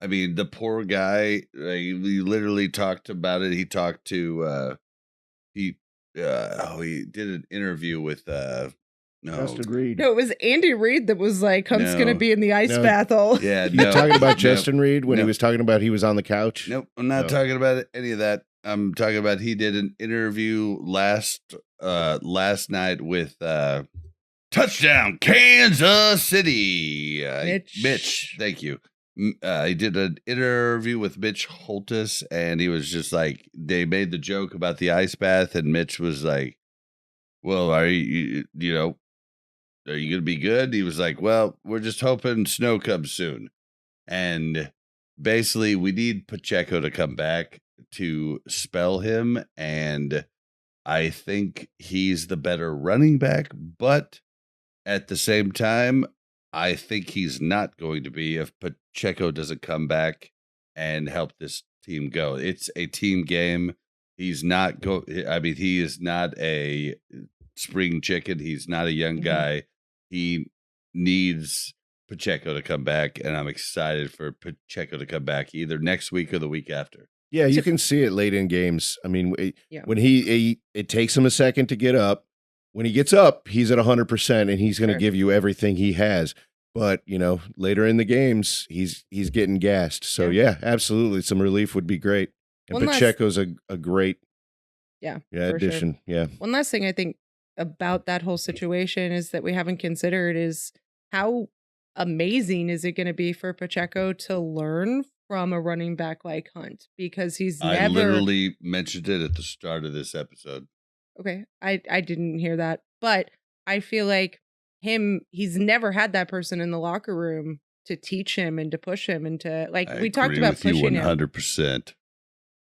I mean, the poor guy. We literally talked about it. He talked to he did an interview with Justin Reed. No, it was Andy Reid that was like, Hunt's gonna be in the ice bath all. Yeah, You're talking about Justin Reed when No. he was talking about he was on the couch? Nope, I'm not talking about any of that. I'm talking about he did an interview last night with Touchdown Kansas City. Mitch, thank you. He did an interview with Mitch Holtis, and he was just like, they made the joke about the ice bath, and Mitch was like, well, are you going to be good? He was like, well, we're just hoping snow comes soon. And basically, we need Pacheco to come back to spell him, and I think he's the better running back, but at the same time, I think he's not going to be if Pacheco doesn't come back and help this team go. It's a team game. He's not he is not a spring chicken. He's not a young guy. He needs Pacheco to come back, and I'm excited for Pacheco to come back either next week or the week after. Yeah, you can see it late in games. I mean, Yeah. when it takes him a second to get up. When he gets up, he's at 100%, and he's going to Sure. give you everything he has. But later in the games, he's getting gassed. So yeah, absolutely, some relief would be great. And One last- Pacheco's a great Yeah, for addition. Sure. Yeah, One last thing I think about that whole situation is that we haven't considered is how amazing is it going to be for Pacheco to learn from a running back like Hunt, because he's I never literally mentioned it at the start of this episode. Okay. I didn't hear that. But I feel like he's never had that person in the locker room to teach him and to push him and to we talked about with you pushing him. 100%.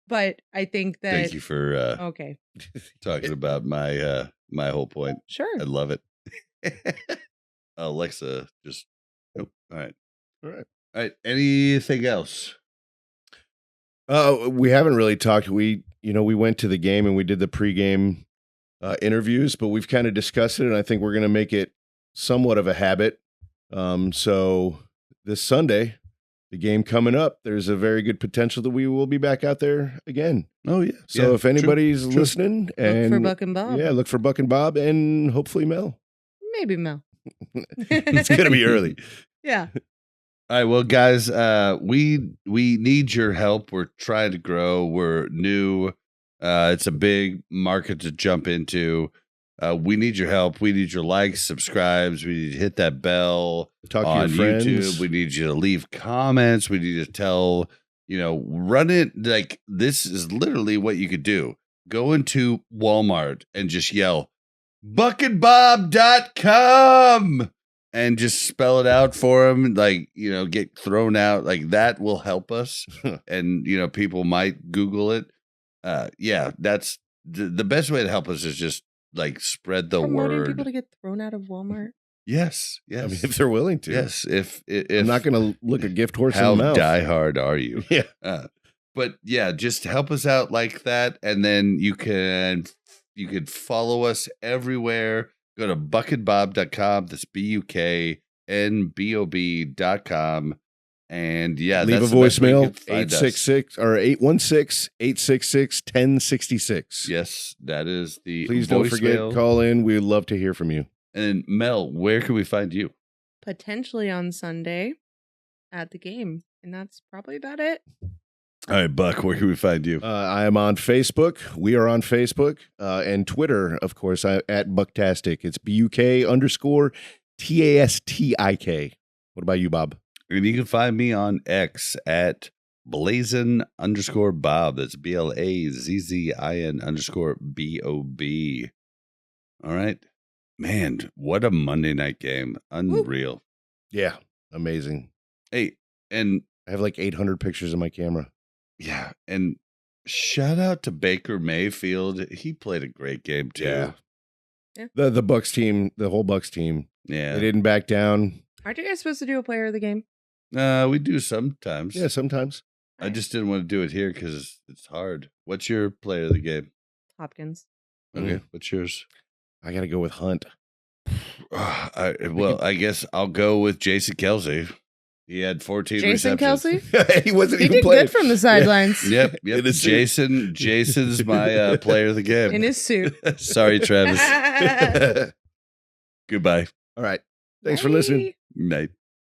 But I think that Thank you for okay. talking about my whole point. Sure. I love it. Alexa just. Oh, all right. All right. All right. Anything else? We haven't really talked. We went to the game and we did the pregame interviews, but we've kind of discussed it, and I think we're going to make it somewhat of a habit. So this Sunday, the game coming up, there's a very good potential that we will be back out there again. Oh, yeah. So yeah, if anybody's listening, and look for Buck and Bob. yeah, look for Buck and Bob, and hopefully Mel. Maybe Mel. It's going to be early. Yeah. All right, well, guys, we need your help. We're trying to grow. We're new. It's a big market to jump into. We need your help. We need your likes, subscribes. We need to hit that bell. Talk on to your friends. YouTube. We need you to leave comments. We need to tell, run it. Like, this is literally what you could do. Go into Walmart and just yell, buckandbob.com. And just spell it out for them, like, get thrown out. Like, that will help us. And, people might Google it. Yeah, that's the best way to help us is just, like, spread the Promoting word. people to get thrown out of Walmart. Yes. I mean, if they're willing to. Yes. If I'm not going to look a gift horse how in the mouth. diehard are you? Yeah. But yeah, just help us out like that. And then you could follow us everywhere. Go to buckandbob.com. That's BUKNBOB.com. And yeah, leave that's a voicemail, 866 or 816-866-1066. Yes, that is the Please voicemail. don't forget, call in. We'd love to hear from you. And Mel, where can we find you? Potentially on Sunday at the game. And that's probably about it. All right, Buck, where can we find you? I am on Facebook. We are on Facebook and Twitter, of course, at Bucktastic. It's BUK_TASTIK. What about you, Bob? And you can find me on X at Blazin_Bob. That's BLAZZIN_BOB. All right. Man, what a Monday night game. Unreal. Woo. Yeah, amazing. Hey, and I have like 800 pictures in my camera. Yeah, and shout out to Baker Mayfield. He played a great game too. Yeah. The Bucks team, the whole Bucks team. Yeah. They didn't back down. Aren't you guys supposed to do a player of the game? We do sometimes. Yeah, sometimes. I just didn't want to do it here because it's hard. What's your player of the game? Hopkins. Okay, what's yours? I got to go with Hunt. I guess I'll go with Jason Kelsey. He had 14 Jason receptions. Kelsey? He wasn't He even did playing. good from the sidelines. Yep. Jason's my player of the game. In his suit. Sorry, Travis. Goodbye. All right. Thanks for listening. Night.